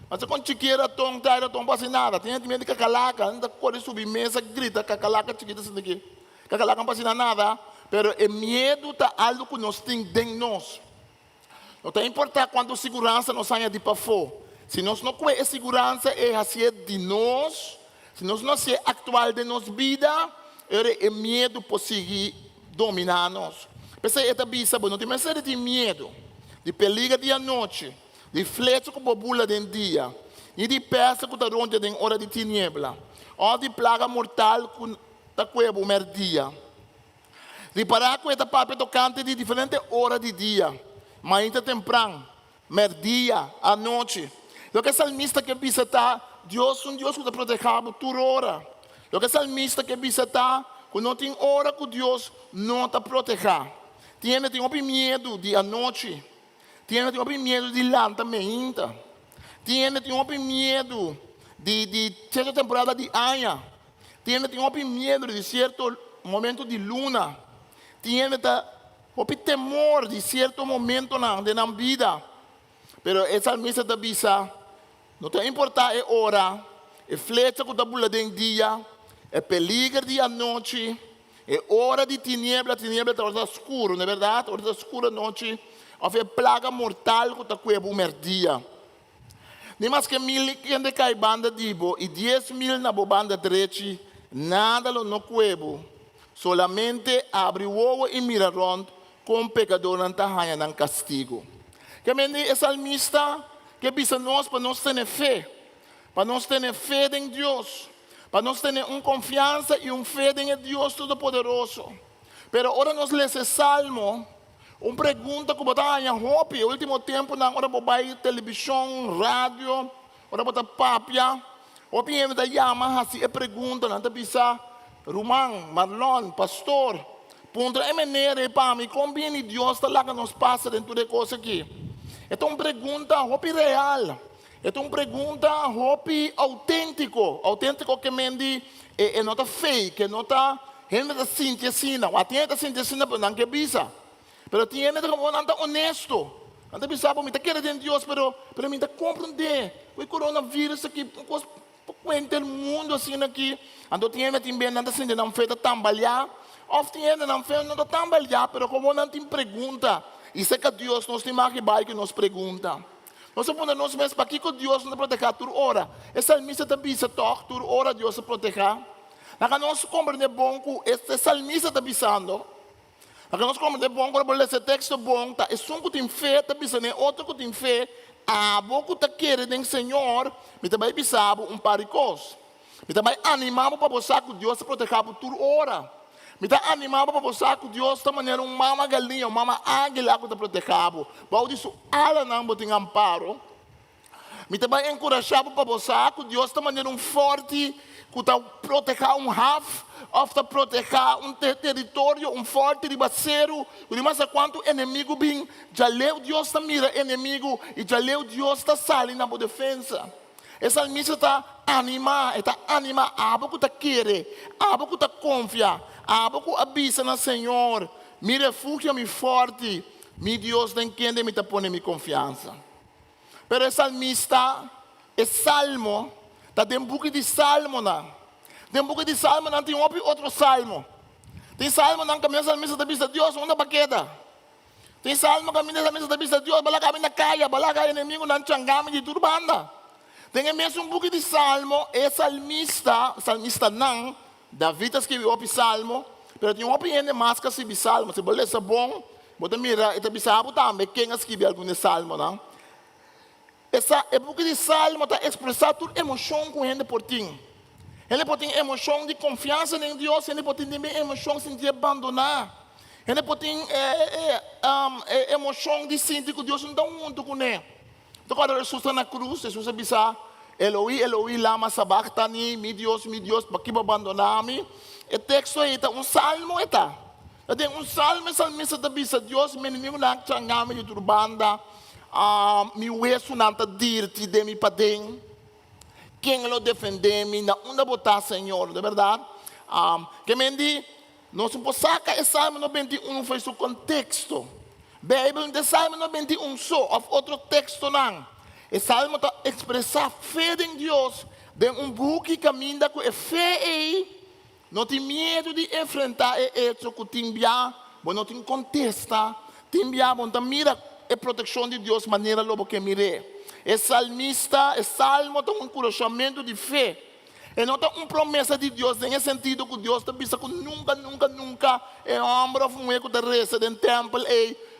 Mas quando chiqueira ratão, não passa nada. Tem medo de cacalaca, anda corre subir mesa, grita, cacalaca chiquita assim daqui. Cacalaca não passa nada, pero o medo está algo que nós temos dentro de nós. Não tem importar quando segurança nos saia de para fora. Se nós não conhecemos segurança, é assim de nós. Se nós não somos atual de nossa vida, é medo por seguir dominar nós. Pensei, esta bisa, não tem mais de medo, de perigo de noite, de flecha que bobula de dia, e de peça que está ronda em hora de tiniebla, ou de plaga mortal que está cuevo merdia. Reparar que esta papel tocante de diferentes horas de dia, manhã temprano, merdia, à noite. Então, que salmista que bisa está, Deus é um Deus que está protegendo toda hora. Lo que salmista que visita, quando não tem hora que Deus não te proteja. Tem medo de a noite. Tem medo de lantamento. Tem medo de certa temporada de anha. Tem medo de certo momento de luna. Tem temor de certo momento na vida. Pero essa missa da bisa, não te importa a hora, a flecha que está bula de dia, é peligro de a noite, é hora de tiniebla está hora escuro, não é verdade? Hora escura a noite, ou é plaga mortal que está cuebo o dia. Nem mais que 1.000 que cai banda dibo e 10.000 na banda direita, nada lo no cuebo, solamente abre o ovo e mira rond, com pecador não está ganhando castigo. Que me diz salmista que pisa nós para nós ter fé, para nós ter fé em Deus, para nós ter confiança e fé em Deus Todo-Poderoso. Pero agora nós lemos esse salmo, pergunta que botar em roupa, o último tempo na hora botar televisão, rádio, hora botar papia, o pinho da chama assim pergunta, não tá pisa, Romão, Marlon, pastor, ponto é maneira para mim, como bem Deus está lá que nos passa dentro de coisa aqui. É uma pergunta hopi real. É uma pergunta hopi autêntico que me diz é não fake, não está gente sinta assim, não. A gente sinta assim para não que bisa. Pero tinha gente que não está honesto. Não está bisa para mim, está querendo Deus, pero mim está compreender. O coronavírus aqui, cuenta o mundo assim aqui. Ando tinha gente bem, não está sentindo não feita trabalhar. Of tinha gente não feita não está trabalhar, pero como não tem pergunta. E sei que Deus nos tem mais que nos pergunta. Nós sabemos nós mesmos para que Deus nos proteja toda hora. Essa salmista também se toca toda hora Deus se proteja. Nós não compreender bom que esse salmista está pensando. Nós não compreender bom quando esse texto bom tá. É um que tem fé está pensando, outro que tem fé. A boca está querendo em Senhor, me também pensava par de coisas. Me também animava para você que Deus se proteja por toda hora. Me está animado para você que Deus está maneira mama galinha, mama águia que está protegado. Para isso, ela não tem amparo. Me também encorajava para você que Deus está maneira forte que está protegendo half, ou está protegendo território, forte de baseiro. Não mais quanto inimigo vem, já leu Deus está mira inimigo e já leu Deus está saindo na defesa. Essa missa está animada, a boca está querer, a boca está confia, a boca avisa no Senhor, me refúgio, me forte, me Deus tem quem me está pondo minha confiança. Pero esse salmista, esse salmo, está dentro do book de salmo, não. Dentro do book de salmo não tem outro salmo. Tem salmo não caminha salmista da vista de Deus, onde baqueta. Tem salmo caminha salmista da vista de Deus, bala caminha caia, bala caia inimigo não changame de tudo banda. Tem mesmo book de salmo, é salmista não, David escreveu o salmo, mas tem uma opinião de mais que esse salmo, se você é bom, você mira, e sabe também quem escreveu algum salmo, não? Essa book de salmo está expressando toda emoção com ele por ti. Ele pode ter emoção de confiança em Deus, ele pode ter emoção de se abandonar. Ele pode ter emoção de sentir que Deus não está junto com ele. Então, quando Jesus está na cruz, Jesus diz, Eloi, Eloi, lama sabachthani, mi Deus, para que me abandonar-me? O texto é salmo, tem salmo, salmista diz, Deus, meu inimigo não changame de turbanda, mi hueso não está dirti de mi padem, quem lo defende-me, na onda botar, Senhor, de verdade? Que me diz, nós podemos sacar esse salmo 91, foi seu contexto. Bíblia de Salmo 91 só, ou outro texto não. O Salmo está expressar fé em Deus, de book que caminha com fé aí, não tem medo de enfrentar isso que tem bia, não tem contesta, tem bia, não mira a proteção de Deus maneira logo que mire. O salmista, o Salmo tem encorajamento de fé. E não tem uma promessa de Deus, nesse sentido que Deus está pensando que nunca, é homem ou um eco de reza dentro do templo,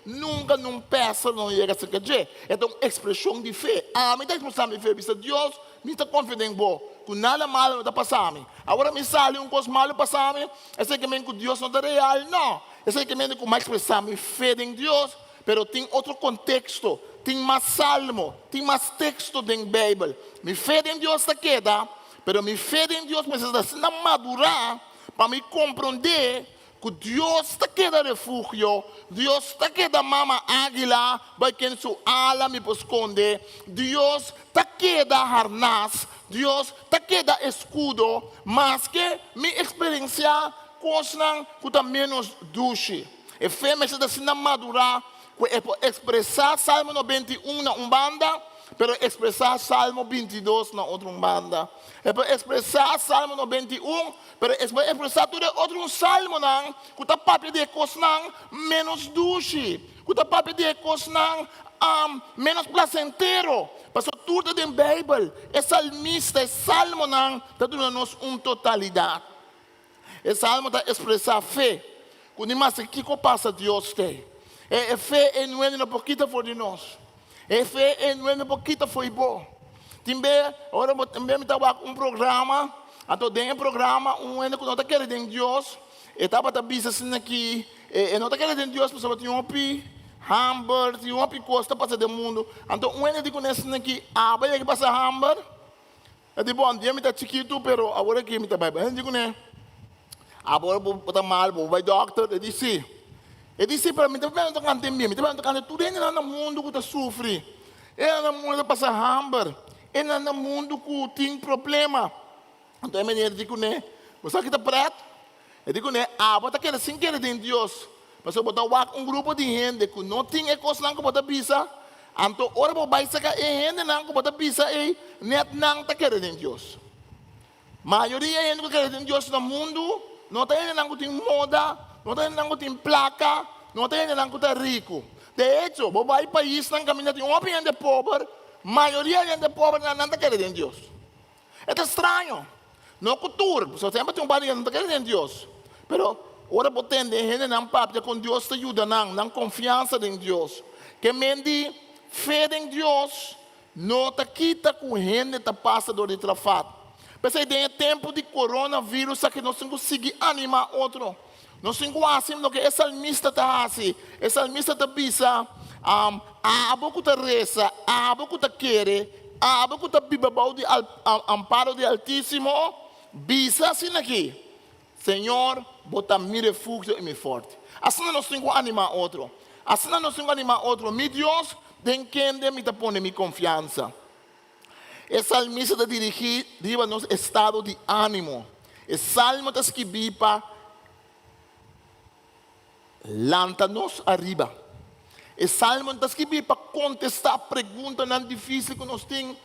nunca peça não chega a ser que é uma expressão de fé. Me está expressando de fé, Deus me está confiando em você, que nada mal está passando. Agora me sale coisa mal passando, é que que Deus não é real, não. É que que mais expressar minha fé em Deus, mas tem outro contexto, tem mais salmo, tem mais texto da Bíblia. Minha fé em Deus está queda, Pero mi fe em Deus precisa ser madurar para me compreender que Deus está aqui da refúgio, Deus está aqui da mama águila, para quem sua ala me esconde, Deus está aqui da harnás, Deus está aqui da escudo, mas que me experienciar coisas que está menos doce. E fé me está sendo madurar, que expressar Salmo 91 na umbanda, pero expressar Salmo 22 na outra umbanda. É para expressar Salmo 91, pero expressar todo outro salmo não, que está papo de coisas menos doce, que está papo de coisas menos placentero. Pastor, tudo da Bíblia, é salmista, é salmo não, está dando-nos uma totalidade. É salmo está expressar fé, que nem mais que passa Deus tem. É fé em um pouquinho for de nós. É fé em um pouquinho foi bom. Também, agora também me estava programa, então dentro do programa, ano que não está querendo em Deus, estava a business aqui, e não está querendo em Deus, porque tinha um pi, hambúrguer, tinha um pi costa para do mundo. Então ano que conhece aqui, vai que passa hambúrguer. Eu digo, bom, dia me está chiquito, pero agora que me está bem. Eu digo, né? Agora vou botar mal, vou vai doctor, eu disse. Ele disse para mim, me está cantando tudo ainda no mundo que está sofrendo. É no mundo que passa hambúrguer. É no mundo que tem problema. Então, eu digo, né? Você aqui está preto? Eu digo, né? Você quer sem querer em Deus. Mas eu botar grupo de gente que não tem coisa não que botar pisa. Então, ora vou vai sacar gente não que botar pisa e net não está querendo em Deus. Maioria gente que quer em Deus no mundo, não tem gente que tem moda, não tem gente que tem placa, não tem gente que está rico. De hecho, vou vai país não caminha tem opinião de pobre. Maioria de gente pobre não está querendo em Deus. É estranho. Não cultura. Você sempre tem barriga não está querendo em Deus. Pero, ora você entender, gente não papo com Deus te ajuda não confiança em Deus. Que mende fé em Deus, não está quita com gente que passa do retrafado. Pensei, tem tempo de coronavírus que nós temos que seguir animar outro. Nós temos que assim, que esse salmista está assim, esse salmista está bisa. Abo que te reza, abo que te quer, abo que te bibabau de amparo de Altíssimo, bisa assim aqui. Senhor, bota mi refúgio e mi forte. Assim nós temos que animar outro. Assim nós temos que animar outro. Mi Deus, tem quem me põe minha confiança. Esse salmista está dirigido nosso estado de ânimo. Esse salmo está escrito para lança-nos arriba. E Salmo está escrito para contestar perguntas não difíceis que nós temos,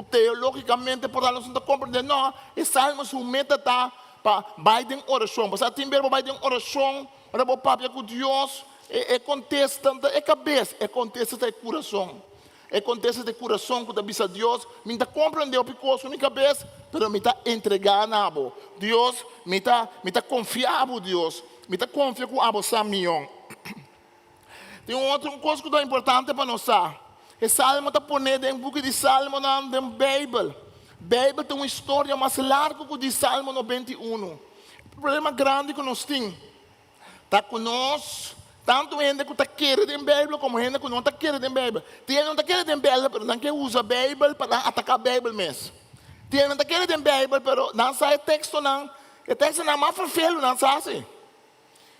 teologicamente, por nós não compreender. Não, e Salmo se meta está para vai em oração. Você tem que vai em oração, para o papo com Deus, e contesta, é cabeça, e contesta de coração. E contesta de coração que está a Deus, me está compreendendo o picoso na cabeça, mas me está entregando a Deus, me está confiando Deus, me está confiando com a Samuel. Tem outra coisa que é importante para nós. O Salmo está pondo em book de Salmo na Bíblia. A Bíblia tem uma história mais larga que o de Salmo 91. O problema grande que nós temos está conosco, tanto gente que está querendo em Bíblia, como gente que não está querendo em Bíblia. Tem gente que não está querendo em Bíblia, mas não quer usar a Bíblia para atacar a Bíblia mesmo. Tem gente que está querendo em Bíblia, mas não sai texto não. O texto não é mais feio, não sabe?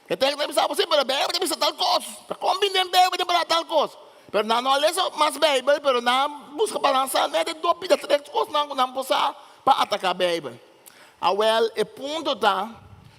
Eu tenho que pensar, você para Bíblia, tem que tal coisa. Para combinar Bíblia, tem para tal coisa. Mas não lê mais Bíblia, mas não busca balançar, não é de dúvida, três coisas, não pode para atacar a Bíblia. Well, o ponto está,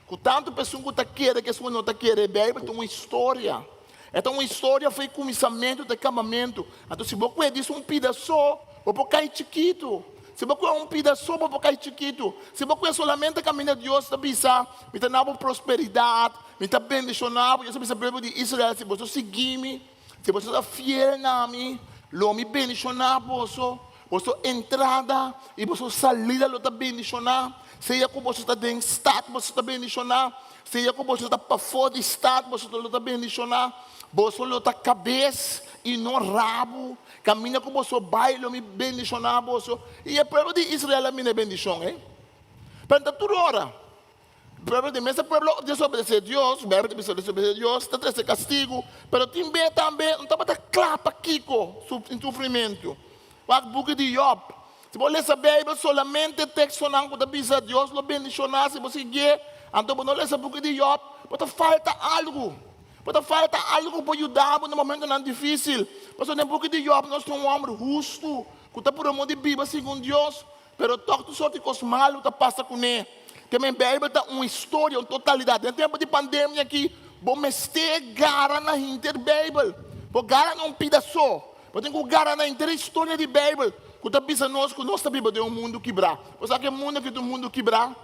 que tanto pessoa que está querendo, que não está querendo, a Bíblia tem uma história. Então, uma história foi começamento de acampamento. Então, se você diz um pedaço, você cai chiquito. Se você é um pedaço, você cai chiquito. Se você solamente caminha de Deus, você está dando prosperidade, me está bendicionado. Eu sou o povo de Israel. Se você seguir-me, se você está fiel a mim, lo me bendicionar, você entrada e você salida, lo está bendicionar. Seja que você está dentro do estado, você está bendicionar. Seja que você está para fora do estado, você está bendicionar. Você está cabeça e não rabo. Caminha com você, baile, me bendicionar. E o povo de Israel é minha bendição, hein? Para toda hora. Esse povo desobedece a Deus, desobedece a Deus, está trazendo castigo, mas também não está para clapa, Kiko, em sofrimento. O book de Job, Se você ler a Bíblia, solamente texto não que bisa Deus lo bendicionar, se você quer, então você não lê o book de Job, porque falta algo. Porque falta algo para ajudar no momento não difícil. Porque no book de Job, nós somos um homem justo, que está por amor de Bíblia, segundo Deus, pero todas as coisas malas está passa com ele. Que a Bíblia está uma história, uma totalidade. Em tempo de pandemia aqui, vamos ter gara na Bíblia. Porque gara não pida só. Porque tem que gara na inteira história de Bíblia. Que está pensando nós, que nossa Bíblia é um mundo quebrar. Você sabe que é um mundo que o mundo quebrar?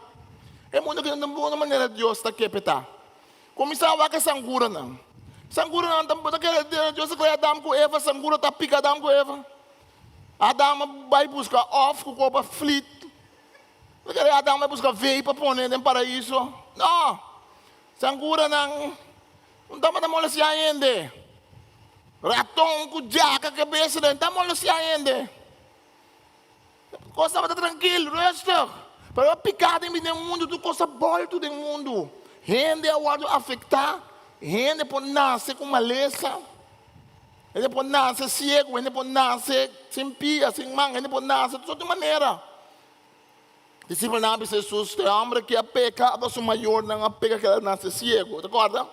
É um mundo que de alguma maneira Deus está quebrando. Começar a vaca sangura não. Sangura não, Deus quer Adão com Eva, sangura está pica Adão com Eva. Adão vai buscar off, com copa flit. Adão vai buscar veio para pôr no paraíso. Não. Sangura não estamos na mola se ainda. Ratão com jaca, cabeça, não estamos na mola se ainda. Coisa está tranquilo, resto. Para picada em um mundo, tu coisa boa do mundo. Gente a guarda afetar, gente pode nascer com maleza, gente pode nascer cego, gente pode nascer sem pia, sem mão, gente pode nascer de toda maneira. Discípulo de Jesus, tem homem que a pecado é maior, não a peca que ela nasce cego, te acorda?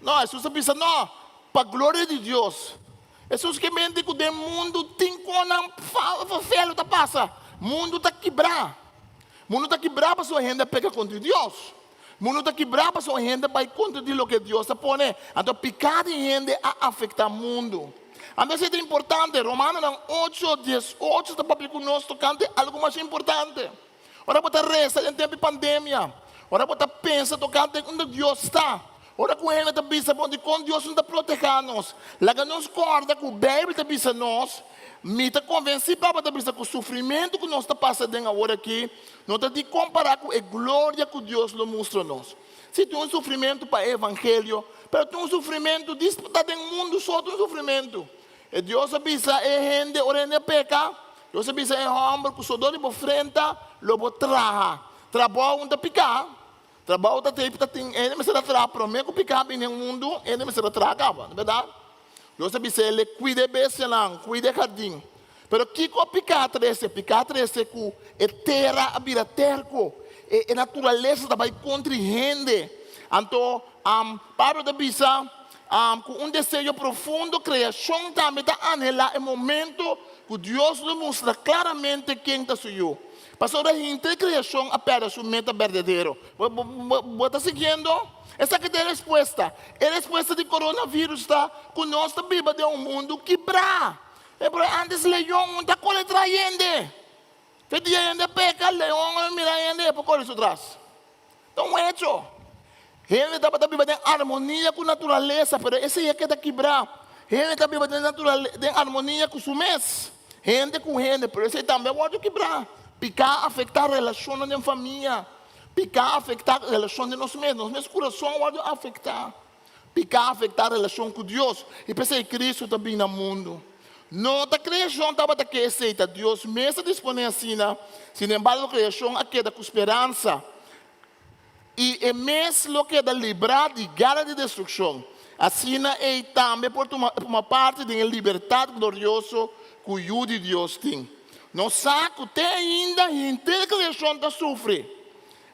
Não, Jesus pensa, não, para a glória de Deus. Jesus que mente que o mundo tem como feio, está passa, o mundo está quebrado. O mundo está quebrado para sua gente peca contra Deus. O mundo está quebrado para sua gente vai contra o que Deus está pondo. Então, pecado em gente afeta o mundo. Então, isso é importante. Romanos 8, 18 está para conosco tocando algo mais importante. Ora, você resta em tempo de pandemia. Ora, você pensa tocando onde Deus está. Ora, com ele está pensando onde Deus está protegendo-nos. Lá que nos corda que o Bíblia está pensando nós. Me está convencido para que o sofrimento que nós está passando agora aqui, não está de comparar com a glória que Deus nos mostra a nós. Se tem um sofrimento para o Evangelho, mas tem um sofrimento disputado no mundo, só tem um sofrimento. E Deus avisa a gente, orando peca, Deus avisa a homem que só dá de frente, logo traga. Trabalho não picar, trabalho está tem, ele me será traga, para mim que picar bem no mundo, ele me será traga, não é verdade? Deus avisa ele, cuide bem, cuide jardim. Pero que com picar trece com a terra, a vida terco, a natureza vai contra a gente. Então, Pablo avisa, com desejo profundo, criação também está anelando o momento que Deus nos mostra claramente quem está suyo. Pastor, a gente criação apela sua meta verdadeira. Você está seguindo? Essa aqui é a resposta. A resposta do coronavírus está com nós da Bíblia de um mundo quebrado. Antes leão não está traindo. Se ainda peca, leão mira ainda para correr atrás. Então, é isso. Ele está para a Bíblia de harmonia com a natureza, mas esse é que está quebrado. Ele está para a Bíblia de harmonia com o mês. Gente com gente, mas esse também pode quebrar. Picar, afetar a relação da família. Picar, afetar a relação de nós mesmos. Nosso coração pode afetar. Picar, afetar a relação com Deus. E pensei que Cristo também no mundo. Não, a criação estava que aceita Deus mesmo disponível assim. Sin embargo, a criação queda com esperança. E é mesmo que é livrar de guerra de destruição. Assim é também por uma parte da liberdade gloriosa que o Filho de Deus tem. Não sabe que ainda a inteira criação está sofrendo.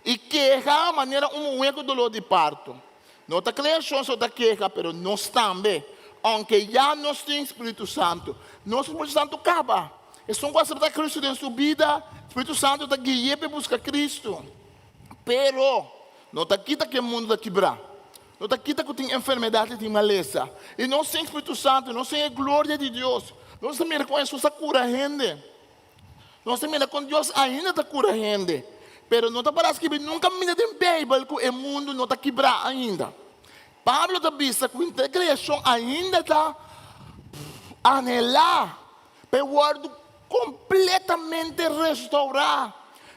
E queja de maneira um único dolor de parto. Nossa criação só está queja, mas nós também. Aunque já nós temos Espírito Santo. Nosso Espírito Santo acaba. É só quando está Cristo em sua vida. O Espírito Santo está guiando para buscar Cristo. Pero, não está aqui que o mundo está quebrado. Não está aqui que tem enfermidade e tem maleza. E nós temos Espírito Santo, nós temos a glória de Deus. Nós também reconhecemos a cura a gente. Nós também reconhecemos Deus ainda está cura a gente. Pero não está parece que nunca me tem Bíblia que o mundo não está quebrado ainda. Pablo está vista que a criação ainda está anelar para o mundo completamente restaurar.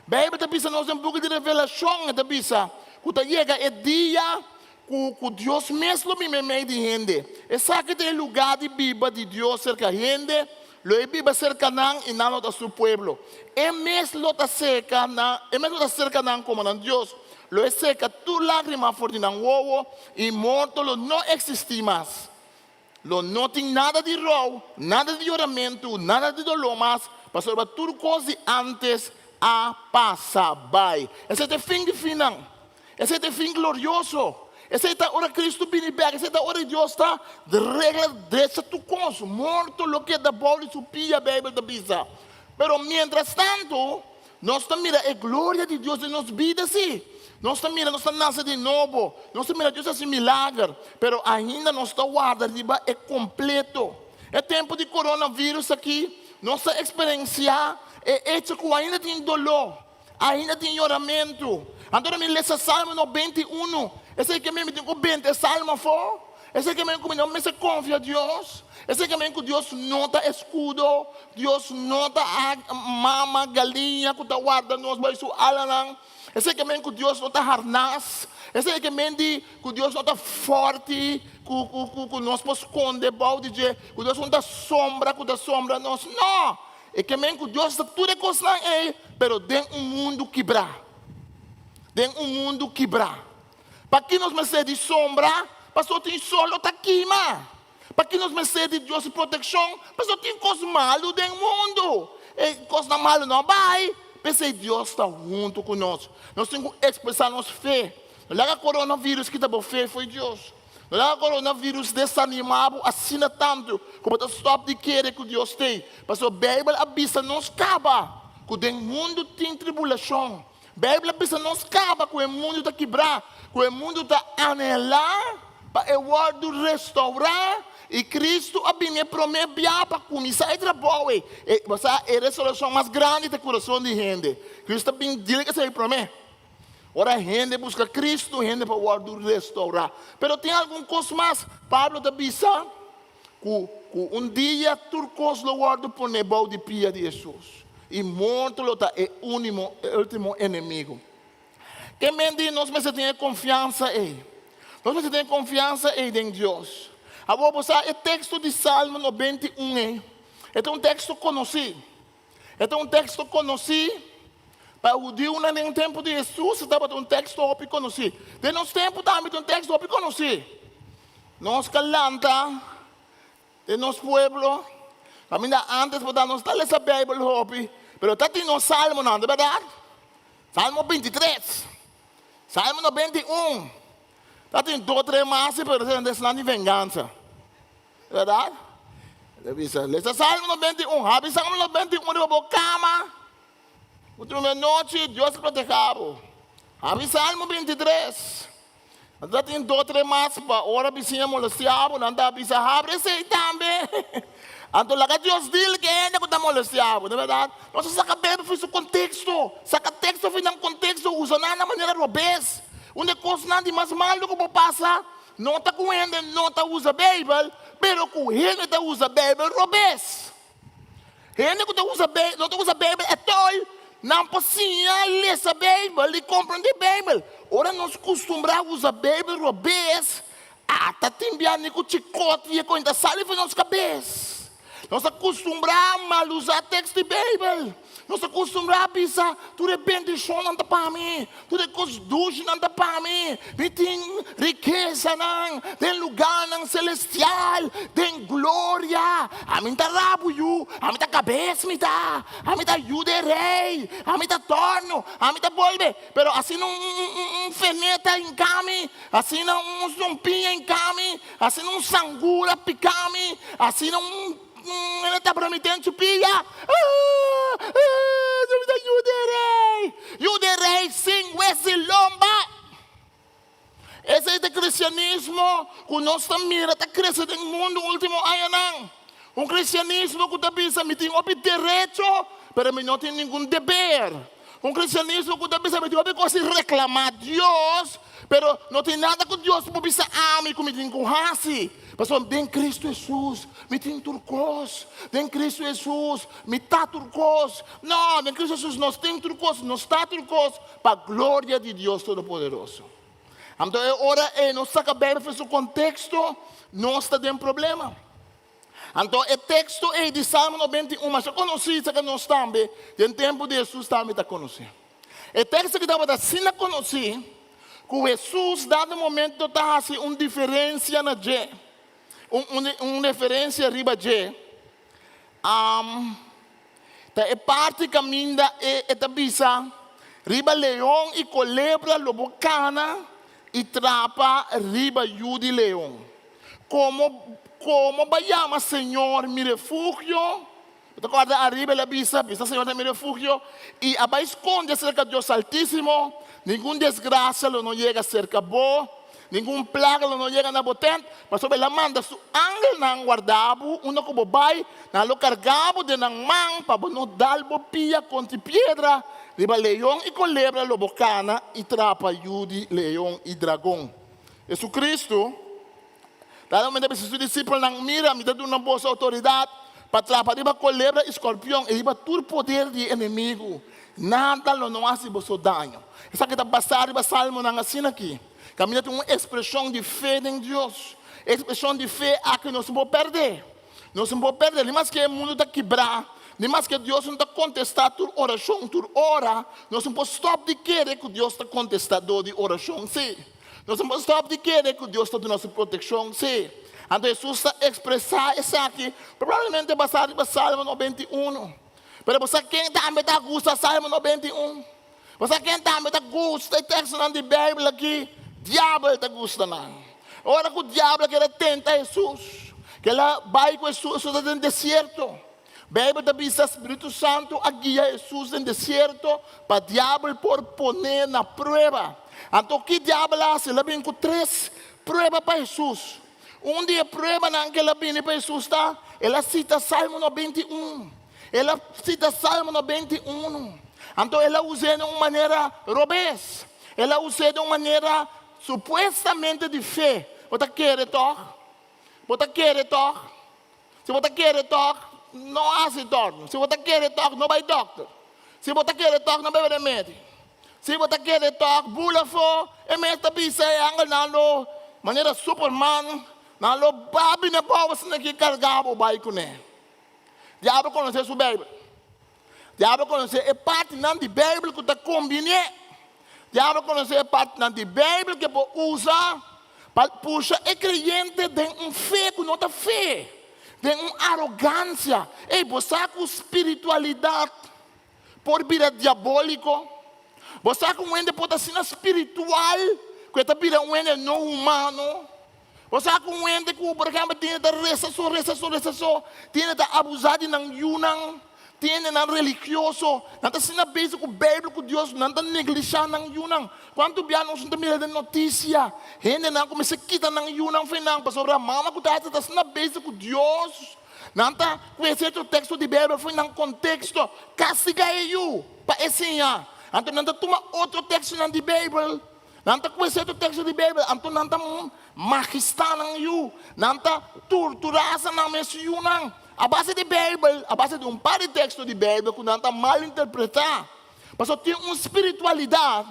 A Bíblia está vista nós um pouco de revelação, está vista que chega o dia que Deus mesmo me meio de gente. Esse aqui tem lugar de Bíblia de Deus cerca de gente. Lo é Bíblia cerca não e não do seu povo. É mesmo está cerca não como não Deus. Lo é cerca tu lágrima for de não ovo e morto lo não existe mais. Lo não tem nada de roubo, nada de oramento, nada de dolor mais, pastor, mas tudo coisa antes a passar by. Esse é o fim de final. Esse é o fim glorioso. Esse é a hora Cristo vem back. Esse é a hora Deus está de regra dessa tucos. Morto lo que da bola e supia a Bíblia da bisa. Pero mientras tanto, nós estamos mirando a glória de Deus em nossas vidas, sim. Nós estamos mirando, nós estamos nascendo de novo. Nós estamos mirando Deus assim milagre. Pero ainda não está guardado, é completo. É tempo de coronavírus aqui. Nossa experiência é hecha com ainda tem dolor. Ainda tem oramento. Então, me lê Salmo 91. Esse que me tem que 20 Salmo for. Esse que me se confia a Deus. Esse que me que Deus nota escudo. Deus nota a mama, galinha, que está guardando nos baixos alanang. Esse que me que Deus nota harnas. Esse que me que Deus nota forte. Que nós podemos esconder, que Deus nota sombra, que da sombra nós. Não. É que me que Deus está tudo coisa aí. Pero tem mundo quebrar. Tem mundo quebrar. Para que nós me de sombra, pastor tem sol, está queima. Para que nós me de Deus de proteção, pastor tem coisa malo do mundo. E coisa malo não vai. Pensei, Deus está junto conosco. Nós temos que expressar nossa fé. Não é o coronavírus que estava fé, foi Deus. Não é o coronavírus desanimado, assina tanto, como está stop de querer que Deus tem. Pastor, a Bíblia avisa, não acaba. Que o mundo tem tribulação. A Bíblia avisa, não acaba, que o mundo está quebrar. Que o mundo está anelar, para o world restaurar. E Cristo a vinha prometer para começar a trabalhar. Essa é a resolução mais grande do coração de gente. Cristo a vinha dizer que se promete. Ora, a gente busca Cristo, a gente para o world restaurar. Mas tem alguma coisa mais. Pablo avisa que dia turcos o world põe debaixo de pia de Jesus. E morto é o último inimigo. Que mente nós temos confiança em. Nós temos confiança em Deus. Agora, o texto de Salmo 91 é um texto conhecido. É um texto conhecido. Para o judeu, no tempo de Jesus, estava um texto óbvio conhecido. De nosso tempo, também um texto óbvio conhecido. Nós calanta, de nosso povo, ainda antes, para nós estar essa Bíblia óbvio. Mas está no Salmo, não é verdade? Salmo 23. Salmo 91. Está em 2 ou 3 meses, mas não de vingança. É verdade? Lê Salmo 91. Abre Salmo 91 de uma cama. Última noite, Deus protegeu. Abre Salmo 23. Está em 2 ou 3 meses, para hora vizinha molestava, não está avisando, abre esse também. Então, lá Deus diz que ainda está molestado, não é verdade? Nós saca bem fez o contexto. Saca texto, fez um contexto, usa na maneira robês. Uma coisa nada de mais mal do que passa. Não está com ele, não está usa a Bíblia, mas com ele está usa a Bíblia robês. Ele que usa a Bíblia, não usa a Bíblia, é tol. Não precisa ler a Bíblia e compreender a Bíblia. Ora, nós costumamos usar a Bíblia robês. Está tembiando com o chicote e com a saliva na nossa cabeça. Nós acostumamos a usar texto de Bíblia. Nós acostumamos a pensar, tudo é bendição não para mim. Tudo é coisa doce não para mim. Tem riqueza, não. Tem lugar não celestial. Tem glória. A mim está rabo, a mim está cabeça, a mim está de rei. A mim está torno. A mim está bolbe. Pero assim não feneta em cami. Assim não zompinha em cami. Assim não sangura picami. Assim não... Ele está prometendo chupia. Yuderei sim, esse lomba. Esse é o cristianismo que nós também está crescendo no mundo último ano. Um cristianismo que está pensando que tem o direito, mas não tem nenhum dever. Um cristianismo que está pensando que tem que reclamar a Deus, mas não tem nada que Deus possa amar como tem que fazer. Pastor, em Cristo Jesus, me tem turcos. Em Cristo Jesus, me está turcos. Não, em Cristo Jesus, nós temos turcos, nós está turcos, para a glória de Deus Todo-Poderoso. Então, agora, nós sabemos o contexto, nós está tendo problema. Então, o texto é de Salmo 91, mas eu conheci que nós também, em tempo de Jesus também está conhecido. O texto que estava assim a conhecer, que Jesus, dado momento, está assim, uma diferença na gente. Uma referência arriba de Ta e parte caminda e etabisa, riba leão e culebra lobocana e trapa riba yudi leão. Como vayama, Senhor, mi refugio. Te acorda arriba la bisa, Senhor, é mi refugio. E aba esconde cerca de Deus Altíssimo. Nenhum desgraça lo não chega cerca bo. Nenhum plaga lo não chega na botente. Mas sobre la manda su angel nang guardabo, uno como bai, na lo cargabo de nang mang, para no dalbo pia contra piedra. Riba leão e culebra lo bocana e trapa yudi leão e dragão. Jesus Cristo, dado momento que seus discípulos não miram, me dá uma boa autoridade para atrapar riba culebra, escorpião e riba todo poder de inimigo. Nada lo não hace você dano. Essa que está passando riba salmo não assim aqui. Caminha tem uma expressão de fé em Deus. Expressão de fé a que nós não podemos perder. Nós não podemos perder. Nem mais que o mundo está quebrado. Nem mais que Deus não está contestando tua oração, tua hora. Nós não podemos stop de querer que Deus está contestando de oração, sim. Nós não podemos stop de querer que Deus está dando nossa proteção, sim. Então Jesus está expressando isso aqui. Provavelmente basado em Salmo 91. Mas você quem também está gosta Salmo 91. Você quem também está gosta do texto da Bíblia aqui. Diabo está gostando. Ora que o diabo quer tentar Jesus. Que ela vai com Jesus no deserto. A Bíblia diz que o Espírito Santo guia Jesus no deserto para o diabo por poner na prova. Então o que o diabo faz? Ele vem com 3 provas para Jesus. Dia prova naquela vem para Jesus está. Ela cita Salmo 91. Ela cita Salmo 91. Então ela usa de uma maneira robês. Ela usa de uma maneira supostamente de fé. Você quer tocar? Você quer tocar? Se você quer tocar, não hace toque. Se você quer tocar, não vai doctor. Se você quer tocar, não vai remédio. Se você quer tocar, bula fo, e meta bisa yang nalo maneira Superman, nalo babi na bawas na kikarga o bai ko ne. Diabo conhece sua Bíblia. Diabo conhece a parte não de Bíblia que está combinando. Diabo conhece a parte não de Bíblia que pode usar para puxar o crente de fé que não está fé. De arrogância. E você com espiritualidade por vir diabólico. Você com um ente pode ser espiritual que está vir um ente não humano. Você com um ente que por exemplo tem de reza só, tem de abusar de não yunang. Tiene na religioso, nanta sinabi ko Bible ko Dios, nanta neglisya ng yunang. Quanto biano sunta mila de notícia, hindi na ako masakita ng yunang finang, pasora mama ko dati ta sinabi ko Dios. Nanta conhecer o texto de Bíblia foi ng contexto, castiga eu, pa esinha. Anto nanta tuma outro texto ng de Bíblia. Nanta conhecer o texto de Bíblia, anto nanta makista ng you, nanta torturasa ng mes yunang. A base de Bíblia, a base de par de textos de Bíblia que não está mal interpretar. Mas tem uma espiritualidade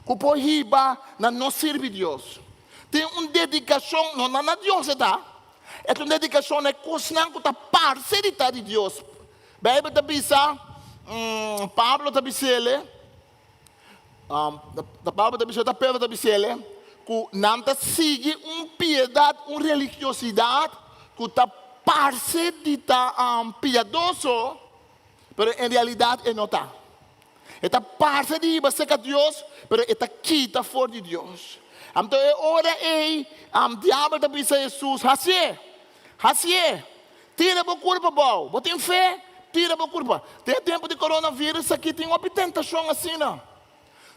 que pode riba não serve Deus. Tem uma dedicação, não na Deus está. É uma dedicação é coisa que está parceria de Deus. A Bíblia está dizendo, Pablo está dizendo, Pablo está dizendo, que não está seguindo uma piedade, uma religiosidade que está parece de estar piedoso, mas em realidade não está. Está parece de ir a Deus, mas está quita fora de Deus. Então, ora o diabo está pensando Jesus, assim, tira a culpa, bom. Você tem fé? Tira a culpa. Tem tempo de coronavírus, aqui tem uma tentação assim, não.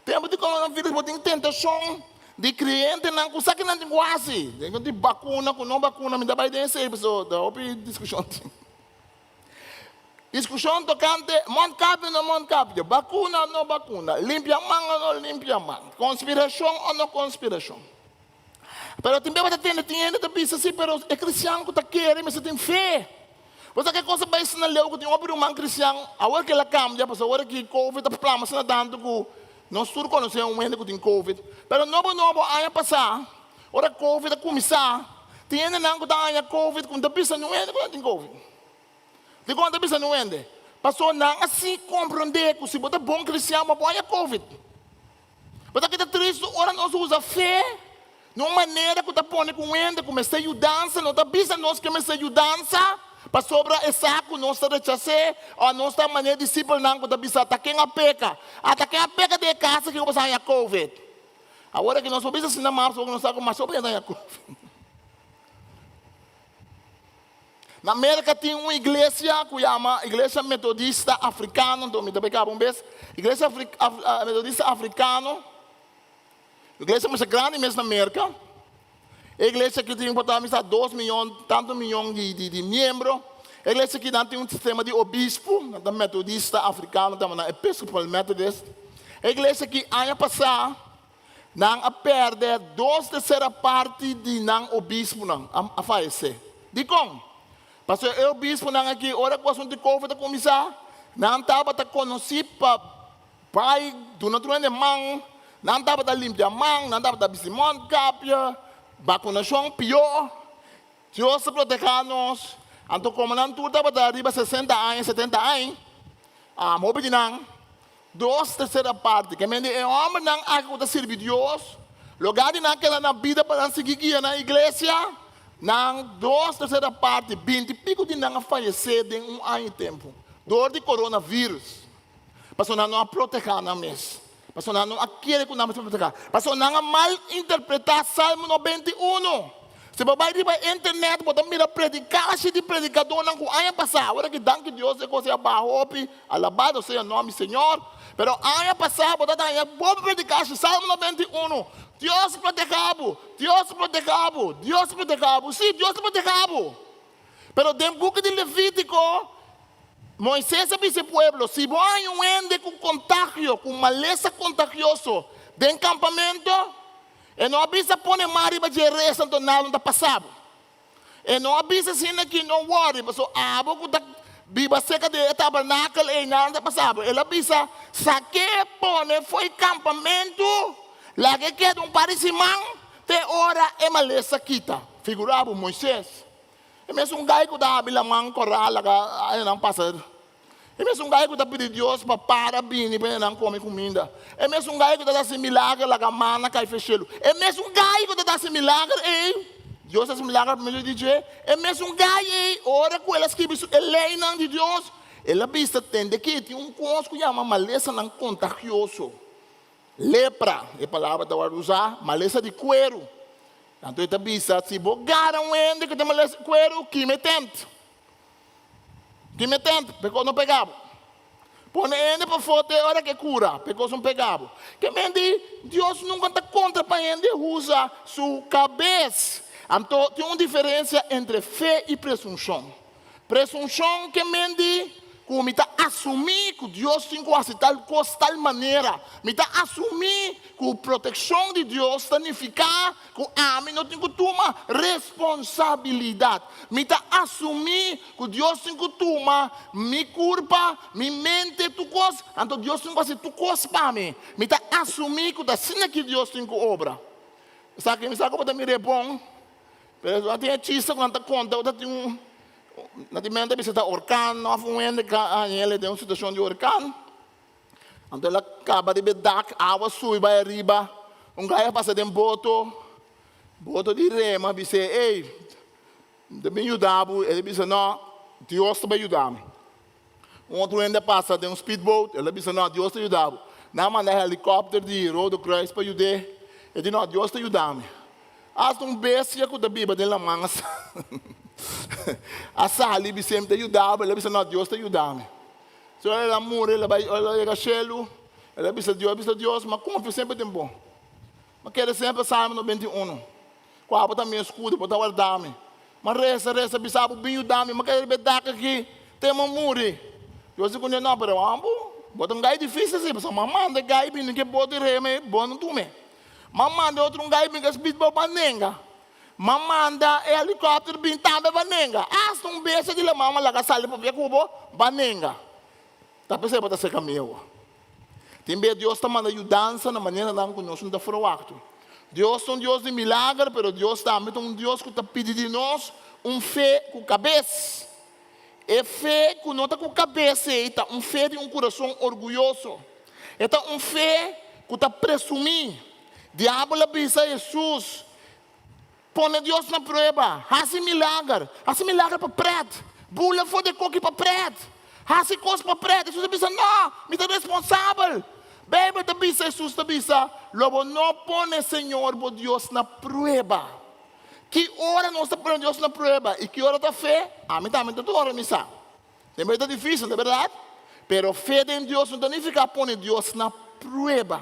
Tempo de coronavírus, você tem tentação. De cliente não consegue não quase de vacuna com não vacuna me dá para ideia sei pessoal da outra discussão tocante monte não monte vacuna ou não vacuna limpia mão ou não limpia mão conspiração ou não conspiração pero também você tem de pensar assim pero é cristão que está querendo mas você tem fé você que coisa vai ensinar leu que tem um cristão a hora que ela cambia para a hora que covid está plama se tanto que nós todos conhecemos um ente que tem Covid. Mas novo, ano passado, hora Covid começar, tem ente que tem Covid, quando pensa no ente que tem Covid. De quando pensa no ente, passou não assim compreender que se você é bom cristão, mas pode Covid. Mas aqui está triste, hora nós usa fé, de uma maneira que está pondo com o ente, começa a ajudança, não está pensando nós que começa a ajudança, para sobra essa que nós rechace, ou nós está maneira discípulo não que bisa taquem a peca de casa que eu passar a COVID. Agora que nós vamos assim na mão, nós estamos mais sobre a COVID. Na América tem uma igreja que chama Igreja Metodista Africana, então me dá um beijo. Igreja Metodista Africana, igreja mais grande mesmo na América. A igreja que tem para 2 milhões, tanto milhões de membros. A igreja que tem um sistema de obispo, da Metodista Africana, da Episcopal Methodist. A igreja que ano passado não a perder 2/3 parte de não obispo não a falecer. De como? Parce o bispo não aqui, ora que o assunto de Covid começar, não estava a conhecer para pai do natural de mão, não estava a limpar a mão, não estava a bisimão capia, vacunação pior, Deus se proteger-nos, então como não tudo estava a arriba 60 anos, 70 anos, mobi não, 2/3 parte, que mende é homem não ajuda a servir Deus, lugar de não que na vida para seguir na igreja, não 2/3 parte, 20 e pico de não falecer em um ano e tempo. Dor de coronavírus. Passou não proteger na mesa. Passou não aquele que não proteger. Passou não mal interpretar Salmo 91. Se você vai para a internet, você mira predicar, se de predicador não ano passado. Agora que danke que Deus é coisa abaixo, alabado seja o nome do Senhor. Pero ano passado, você está bom predicar Salmo 91. Deus protegeu, Deus protegeu, Deus protegeu. Sim, Deus protegeu. Pero dentro do book de Levítico, Moisés disse ao povo, se vai um ende com contágio, com maleza contagioso, dentro do campamento, e não avisa pôr mari para gerar santo nada não passado. E não avisa assim que não worry, mas a água que viva seca de tabernáculo e nada passado. Ele avisa, saque pone foi campamento, lá que queda parecimão, te hora e maleza quita. Figurava Moisés. E mesmo gai que dá a mão coral, aí não passa. E mesmo gai que dá pedir Deus para bem, para não comer comida. E mesmo gai que dá esse milagre, lá a mana cai fechelo. E mesmo gai que dá esse milagre, Deus esse milagre para me dizer. E mesmo gai, ora com elas que isso, lei não de Deus. Ela vista tende que tem coisa que chama maleza não contagioso. Lepra, é a palavra que eu usar, maleza de cuero. Então, ele vista, se bogar ende que tem maleza de cuero, que me tenta. Que me tenta, porque não pegava. Põe ende para foto, é hora que cura, porque não pegava. Que me diz, Deus nunca está contra para ende, usa sua cabeça. Então, tem uma diferença entre fé e presunção. Presunção que me diz, como me está assumir que Deus tem que fazer tal coisa, tal maneira. Me está assumir que a proteção de Deus significa que a mim não tem que tomar responsabilidade. Me está assumir que Deus tem que tomar minha culpa, minha mente, tu coisa. Então Deus tem que fazer tu coisa para mim. Me está assumir que assim que Deus tem que obra. Sabe que como está me bom? Eu tenho tista quando está conta, eu tenho na dimensão de está orcan, não há ele tem uma situação de orcan. Então ela acaba de beber água sui vai arriba, gaia passa de boto de rema, diz ei, me ajudar, ele diz não, Deus te vai ajudar. Outro ainda passa de speedboat, ele diz não, Deus te ajudar. Não manda helicóptero de rodo cross para ajudar, ele diz não, Deus te ajudar. Hasta beijo que da Bíblia dela mansa. A Sali sempre te ajudava, ela disse, não, Deus te ajudava. Se ela morre, ela vai a Shelo, ela disse, Deus, mas confia sempre tem bom. Mas quer sempre Salmo 91. Qual também escudo, para guardar-me. Mas reza, bisabo, bem ajudar-me, mas quer bedaca aqui, tem uma morre. Deus disse, não, pero ambo, bota gai difícil assim, mas manda gai, bem que bota reme, bom não tume. Manda outro gai, bem que espírito para banenga. Manda helicóptero pintado banenga. Hasta beijo de la mama lá que sale para ver cubo banenga. Tá pensando para ser caminho. Tem bem Deus está mandando ajudança na maneira da que nós não está froacto. Deus é um Deus de milagre, pero Deus também é um Deus que está pedindo de nós fé com cabeça. É fé que não está com cabeça, é um fé de coração orgulhoso. É fé que está presumir. Diabo pensa Jesus. Põe Deus na prova. Hace milagre para preto. Bula for de coque para preto. Hasi coisa para preto. Jesus pensa, não, me está responsável. Bíblia te bisa, Jesus te bisa, logo não pone Senhor, por Deus na prueba. Que hora nós está pondo Deus na prueba? E que hora da fé? A mim também está hora, missa. Também está difícil, não é verdade? Pero fé em Deus não significa pôr Deus na prueba.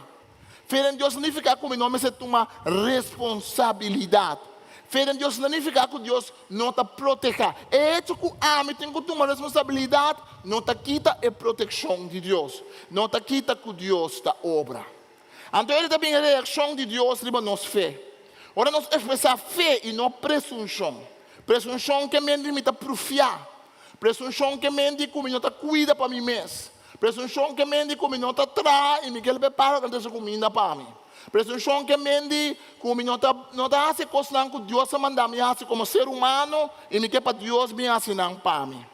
Fé em Deus significa que o nome se toma responsabilidade. Fé em Deus significa que Deus não te protege. É isso que a mim tem que tomar responsabilidade, não te quita a proteção de Deus. Não te quita que Deus está obra. Então ele também a reação de Deus riba nos fé. Ora nós expressar fé e não presunção. Presunção que me me está profiar. Presunção que me diz que não te cuida para mim mesmo. Presunção que me diz que não te traz e me quer preparar quando essa comida para mim. Presunção que me diz que não te hace coisas que Deus manda me fazer como ser humano e me quer para Deus me ensinar para mim.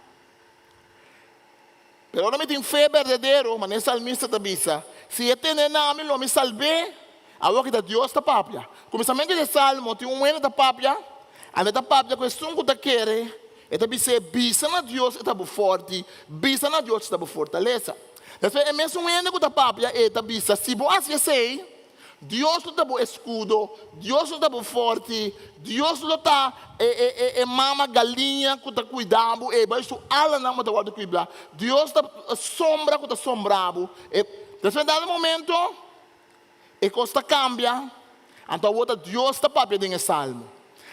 Pero ahora me tenho fé verdadeiro, mas nessa salmista te avisa, se eu tenho nome, eu me salve, agora que Deus está papia. Começamento de salmo, tem ano da papia, a da papia que sungo da querer, e te avisa, bisa na Deus está forte, bisa na Deus está fortaleza. Depois é mesmo ano da papia, e te avisa, se você sei, Deus não está escudo, Deus não está forte, Deus não está mama galinha que está cuidando, e baixo ala não está guardando cuidar. Deus está sombra que está sombrado. Depois dado momento, a coisa cambia, então Deus está papel em salmo.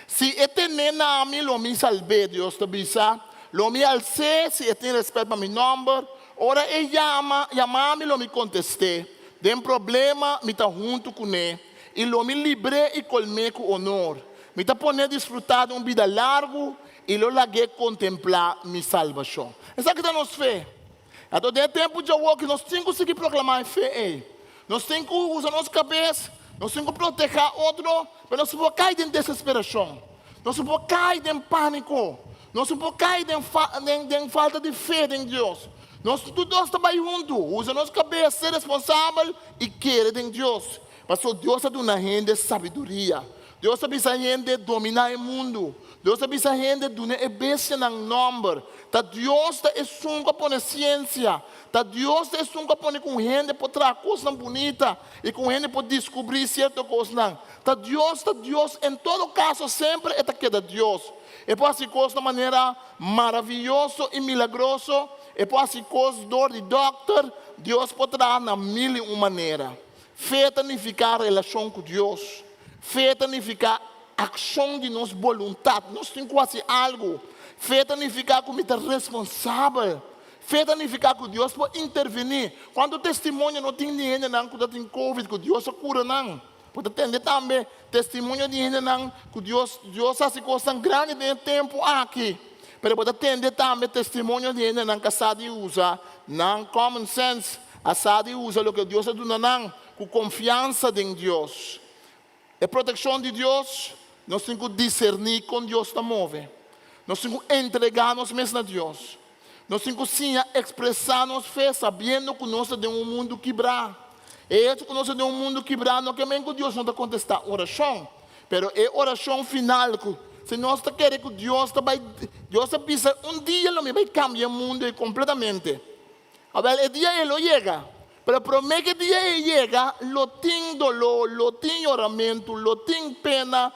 Se este nena me lo me salve, Deus está bisa, lo me alce, se ele tem respeito para meu nome, ora ele chama me lo me conteste. Tem problema, me está junto com ele. E lo me libre e colme com honor. Me está pondo a desfrutar de uma vida larga e lo lague contemplar minha salvação. Essa que está nos fé. Então, tem tempo de que nós temos que conseguir proclamar a fé. Nós temos que usar nossa cabeça, nós temos que proteger outro, mas nós não podemos cair em desesperação. Nós não podemos cair em pânico. Nós não podemos cair em falta de fé em Deus. Nós todos estamos juntos, usa nossa cabeça, ser responsável e querer em Deus. Mas Deus está dando a gente sabedoria. Deus está dando a gente dominar o mundo. Deus está dando a gente dar a bênção no nome. Deus está essunga com a ciência. Deus está essunga com gente para trazer coisas bonitas e com gente para descobrir certas coisas. Deus, em todo caso, sempre é que Deus. E pode ser coisas de maneira maravilhosa e milagrosa. E pode ser coisas de doctor. Deus pode dar na mil e uma maneira. Fé significa relação com Deus. Fé significa ação de nossa vontade. Nós temos que fazer algo. Fé significa que é responsável. Fé significa que Deus pode intervenir. Quando o testemunho não tem ninguém que tem Covid, que Deus cura não. Pode ter também testemunho de gente que Deus faz coisas grandes no tempo aqui. Mas pode ter também testemunho de gente que sabe usar não common sense, a sabe usar o que Deus está dando com confiança em Deus. A proteção de Deus, nós temos que discernir com Deus está move. Nós temos que entregar-nos mesmo a Deus. Nós temos que sim expressar nossa fé, sabendo que nós temos um mundo quebrado. E isso que nós temos um mundo quebrado, não é que Deus não está contestando a oração, mas é a oração final. Se nós queremos que Deus pensa, dia ele vai cambiar o mundo completamente. A ver, o dia ele chega. Pero promete que el día que llega, lo tem dolor, lo tem oramento, lo tem pena.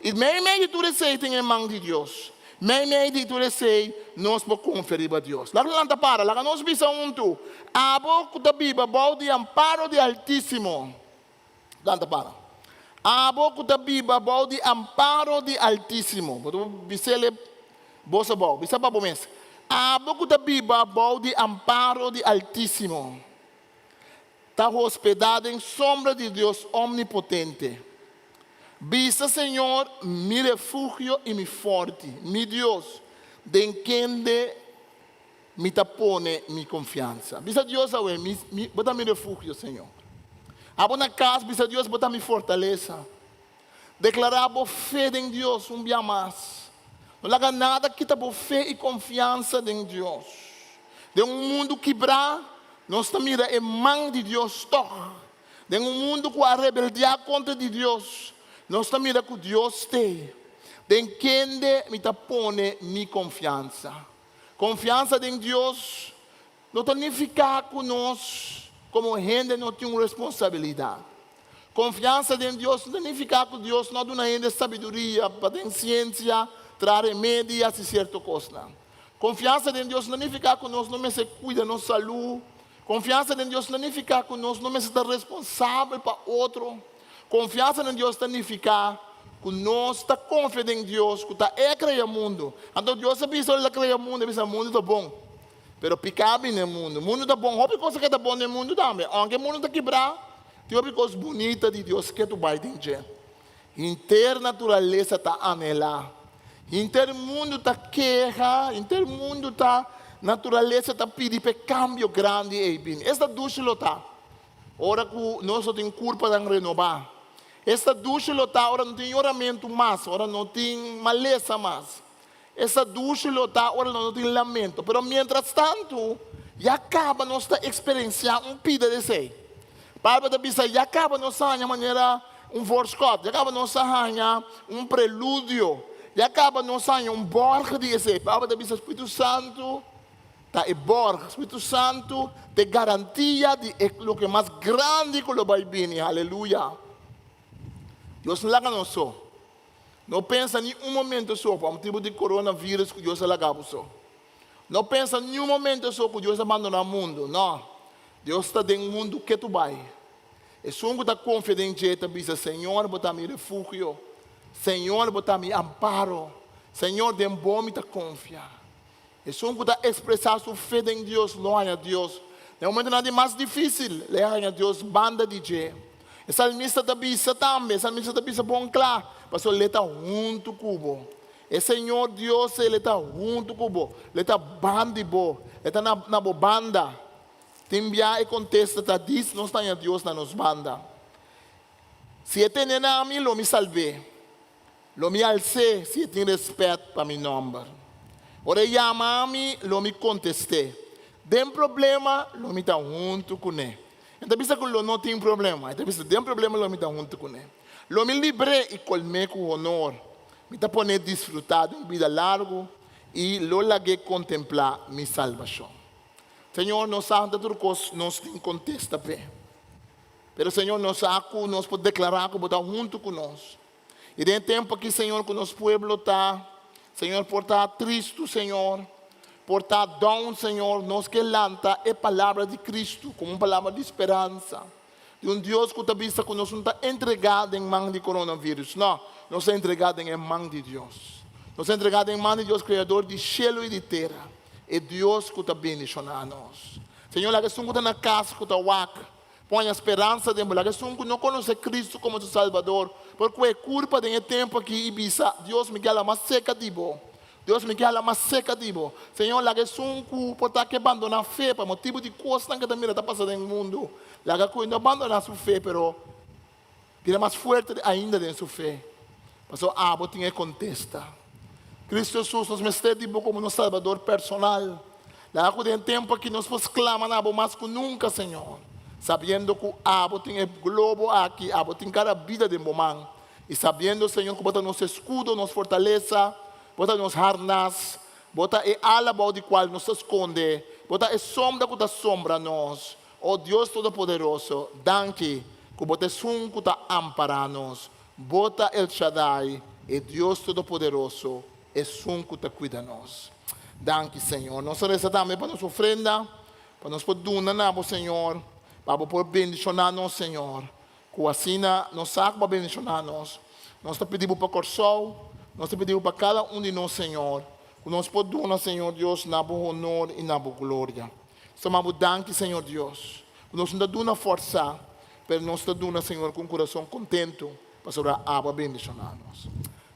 E mesmo tu recebe em mão de Deus. Mesmo tu recebe, nós vamos conferir a Deus. Lá que para, lá que nós visa junto. A boca da Bíblia, bom de amparo de Altíssimo. Lá para. A boca da Bíblia, bom de amparo de Altíssimo. Você lê, você bom, você para o mês. A boca da Bíblia, bom de amparo de Altíssimo. Está hospedado em sombra de Deus omnipotente. Visa, Senhor, mi refúgio e mi forte, mi Deus, de quem me tapone mi confiança. Visa Deus, bota mi refúgio, Senhor. Abo na casa, visa Deus, bota mi fortaleza. Declarar a fé em Deus um dia mais. Não haga nada que te fé e confiança em Deus. De um mundo quebrado, nós estamos em mão de Deus. De um mundo com a rebeldia contra de Deus, nós estamos com Deus. De quem me tapone minha confiança. Confiança em Deus não significa que nós, como gente, não temos responsabilidade. Confiança em Deus não significa que Deus não dá ainda sabedoria, para ciência, trazer remédios e certas coisas. Confiança em Deus não significa que nós não se cuida da nossa saúde. Confiança em Deus não significa que nós não somos responsáveis para outro. Confiança em Deus significa que nós estamos confiando em Deus, que está criando o mundo. Então Deus sabe que ele cria o mundo, ele diz o mundo está bom. Mas picabe no mundo. O mundo está bom. Houve coisa que está bom no mundo também. Aunque o mundo está quebrado, tem coisa bonita de Deus que tu vai entender. Inteira natureza está anelada. Inteiro mundo está queja. Inteiro mundo está natureza está pedindo para cambio grande e bem. Esta ducha está. Ora que nós temos culpa de renovar. Esta ducha está. Ora não tem oramento mais. Ora não tem maleza mais. Essa ducha está. Ora não tem lamento. Mas, mientras tanto, já acaba nós experienciar pida desse aí. Para da bisa, já acaba nós de maneira voorschot. Já acaba nós prelúdio. Já acaba nós borg desse. Para da bisa, Espírito Santo está borg. Espírito Santo te garantia de o que mais grande que vai vir. Aleluia. Deus não laga nós só. Não pensa em um momento só, para o tipo de coronavírus que Deus lagava só. Não pensa em um momento só que Deus abandonou o mundo. Não. Deus está dentro do mundo que tu vai. E se você está confiante, diz, Senhor, bota-me refúgio. Senhor, bota-me amparo. Senhor, de bom me confiar. E se você está expressando sua fé em Deus, loja a Deus. No momento nada mais difícil, loja a Deus, banda de Deus. O salmista também também, o salmista também é bom claro, mas ele está junto com o Senhor Deus, ele está junto com o ele está banda bom, ele está na banda. Timbia e contesta, tá diz, não está em Deus na nos banda. Se tem nami, lo me salve, lo me alce, se tem respeito para meu nome. Ora chama-me, lo me conteste. Tem problema, lo me está junto com ele. Então, pensa que não tem problema. Então, pensa, tem problema, lo me está junto com ele. Lo me libre e colme com honor. Me está poner desfrutar de uma vida larga e lo lague contemplar minha salvação. Senhor, nós sabemos tudo que nós contesta fé. Mas, Senhor, nós podemos declarar que você está junto conosco. E tem tempo que, Senhor, que nosso povo está, Senhor, por estar triste, Senhor, por estar down, Senhor, nós que lanta a palavra de Cristo como uma palavra de esperança. De Deus que está visto que nós não está entregado em mão de coronavírus. Não, nós estamos entregados em mão de Deus. Nós estamos entregados em mão de Deus, Criador de céu e de terra. É Deus que está bendicionando a nós. Senhor, a questão que está na casa, que está waka, põe a esperança de a questão que não conhece Cristo como seu Salvador, porque é culpa de tempo que Ibiza, Deus me quer mais seca de bo. Deus me quer mais seca de bo. Senhor, a questão que pode estar abandonar a fé, para motivo de coisas que também está passando no mundo, a questão não abandonar a sua fé, mas vira mais forte ainda de sua fé. Mas você tem que contestar. Cristo Jesus nos mete como nosso Salvador personal. Lá tem tempo que nós podemos clamar mais que nunca, Senhor. Sabendo que tem o globo aqui, tem cada vida de momento. E sabendo, Senhor, que bota nosso escudo, nossa fortaleza, bota nos harnas, bota a ala de qual nos esconde, bota a sombra que está sombra nós. Oh Deus Todo-Poderoso, danke, que bota som que está amparados. Bota El Shaddai, e Deus Todo-Poderoso, é som que está cuidando de nós. Danke, Senhor. Nós rezamos também para nossa ofrenda, para nós poder dar, Senhor, para poder bendicionar-nos, Senhor. Que assim nós sabe para bendicionar-nos. Nós te pedimos para o coração, nós te pedimos para cada um de nós, Senhor. Que nós podemos, Senhor Deus, na boa honor e na boa glória. Estamos danke, Senhor Deus. Que nós não damos força, mas nós te damos, Senhor, com o coração contento, para sobre a água bendicionar-nos.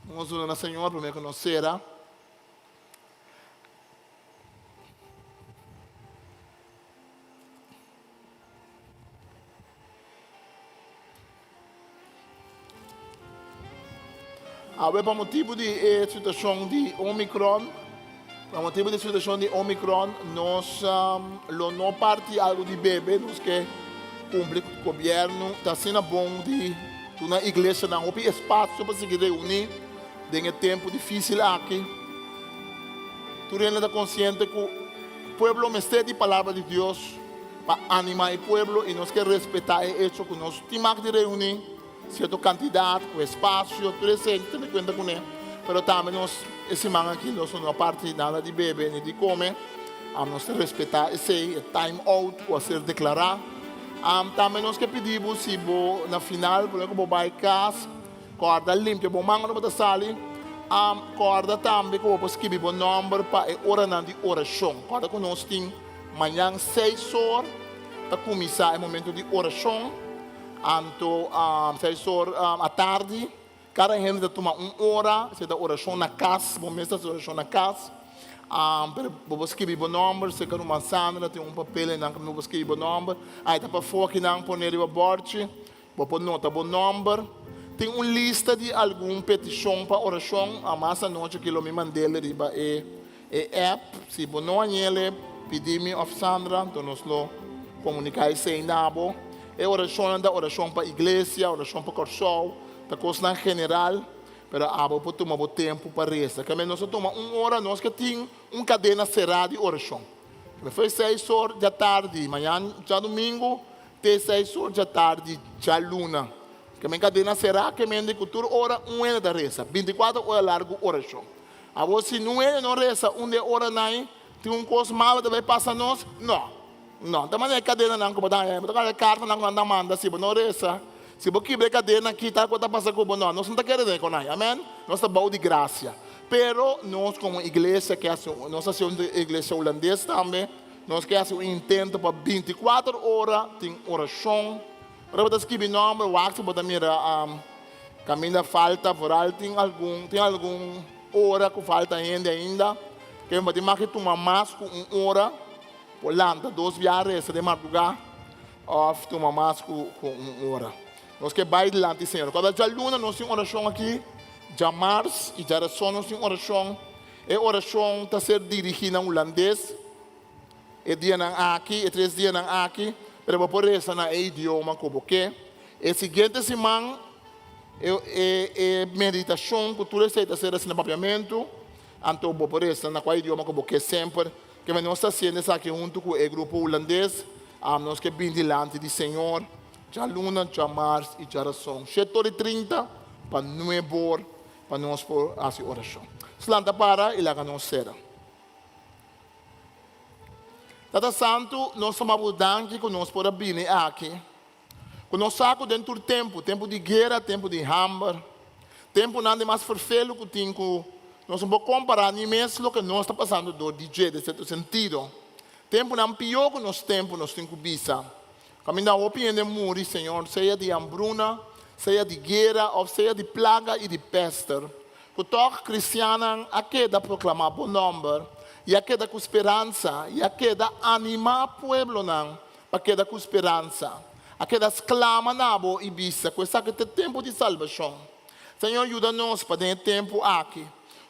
Nós oramos, Senhor, para me conhecer. Para motivo de situação de Omicron, nós não parte algo de bebê, nós que cumpre com o governo, está sendo bom de na igreja não houve espaço para se reunir em um tempo difícil aqui. Tu eres consciente que el pueblo me esté de palabra de Dios para animar el pueblo y nos que respetar el hecho que nos tenemos de reunir cierta cantidad, o espacio, tú eres te cuenta con él. Pero también nos, ese man aquí, no son una parte nada de beber ni de comer. Nos respetar ese time out o hacer declarar. Também nós que pedimos se na final, por exemplo, vai casa, corda limpa, bom mango no sali, corda também que vou escrever o número para a hora de oração. Corda que nós temos manhã 6 horas para começar o momento de oração, então 6 horas à tarde, cada gente toma 1 hora, se dá oração na casa, bom mês da oração na casa. Vou escrever o número, se quer uma Sandra, tem papel e não vou escrever o número. Aí tá para fora que não pôr nele o borte, vou pôr nota o número. Tem uma lista de alguma petição para oração, a massa noite que eu me mandei riba app, se você não ele pedir-me of Sandra, então nós lo comunicar sem nabo. É oração para a igreja, oração para o corso, tá coisa em geral. Pero abo po tomar o tempo para reza. Que nós toma 1 hora, nós que tem cadena cerrada de oração. Que foi 6 horas da tarde, amanhã já domingo, até 6 horas da tarde, já luna. Que cadena cerrada, que de cultura hora 1 hora da reza, 24 horas largo oração. Abo se não reza 1 hora não, tem coisa mal que vai passar nós? Não, também cadena não como dá, mas carta não manda se não reza. Se você quebrar cadena aqui, está passando com o não estamos querendo com nós, amém? Nós estamos de graça. Pero nós como igreja, nós somos uma igreja holandesa também, nós queremos um intento para 24 horas, tem oração. Para você escrever nome, o WhatsApp, para mira, caminho falta, por aí tem algum hora que falta ainda, que você tem que tomar mais com 1 hora, por lá, 2 viagens de madrugada, ou tomar mais com 1 hora. Nós que vai delante, Senhor. Quando já luna, nós temos oração aqui. Já março e já razão, nós temos oração. E oração está ser dirigida em holandês. E dia não aqui, e 3 dias não aqui. Mas vou por isso na idioma como que. E seguinte semana, é meditação, cultura está ser assim no papiamento. Então vou por isso na qual idioma como que sempre. Que nós estamos fazendo isso aqui junto com o grupo holandês. Nós que vim delante do Senhor. Já luna, já março e já razão. 7h30 para 9 horas para nós por essa oração. Slanta para e lá nós será. Tata Santo, nós somos danke que nós por vir aqui. Que nós saco dentro do tempo de guerra, tempo de hambre, tempo nada mais perfeito que tem que nós não podemos comparar nem mesmo o que nós está passando do DJ, de certo sentido. Tempo não pior que nós temos que bisa. Caminhar a opinião de morrer, Senhor, seja de hambruna, seja de guerra, ou seja de plaga e de peste. Que todos cristianos aqui da proclamar bom nome, e aqui da com esperança, e aqui da animar o povo, para que da com esperança. Aqui da exclama nabo e bisa, que esse aqui é tempo de salvação. Senhor, ajuda-nos para ter tempo aqui.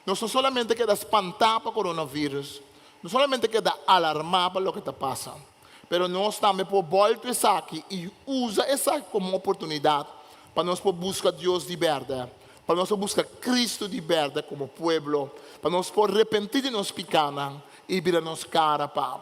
Não somente que da espantar para o coronavírus, não somente que da alarmar para o que está passando. Pero nós também podemos voltar isso aqui e usar isso aqui como oportunidade para nós buscar Deus de verdade, para nós buscar Cristo de verdade como povo, para nós arrepentir de nós pecados e virar nos cara para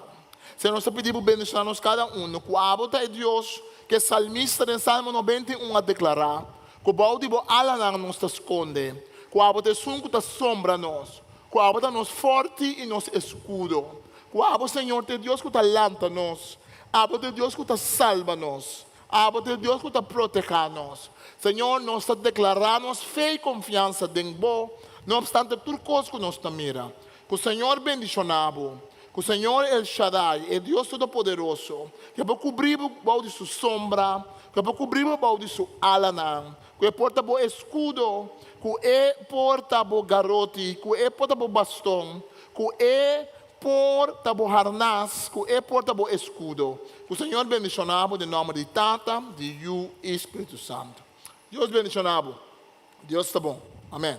Senhor, nós pedimos bendição a cada um, que a Deus, que o salmista em Salmo 91 a declarar, que o balde ala não nos esconde, que a bote sunco ta sombra nós, que a bote nos forte e nos escudo. Abo Senhor, te Deus que está lanta nós. Abo te Deus que está salva nós. Abo te Deus que está proteger nós. Senhor, nós está declarando fé e confiança em Bo, não obstante tudo coisa que nós mira. Que o Senhor bendicionado, que o Senhor El Shaddai, é Deus Todo-Poderoso, que vai cobrir o balde de sua sombra, que vai cobrir o balde de sua alana, que porta o escudo, que porta o garote, que porta o bastão, que porta o harnás, que porta o escudo. Que o Senhor bendicionado em nome de Tata, de You e Espírito Santo. Deus bendicionado. Deus está bom. Amém.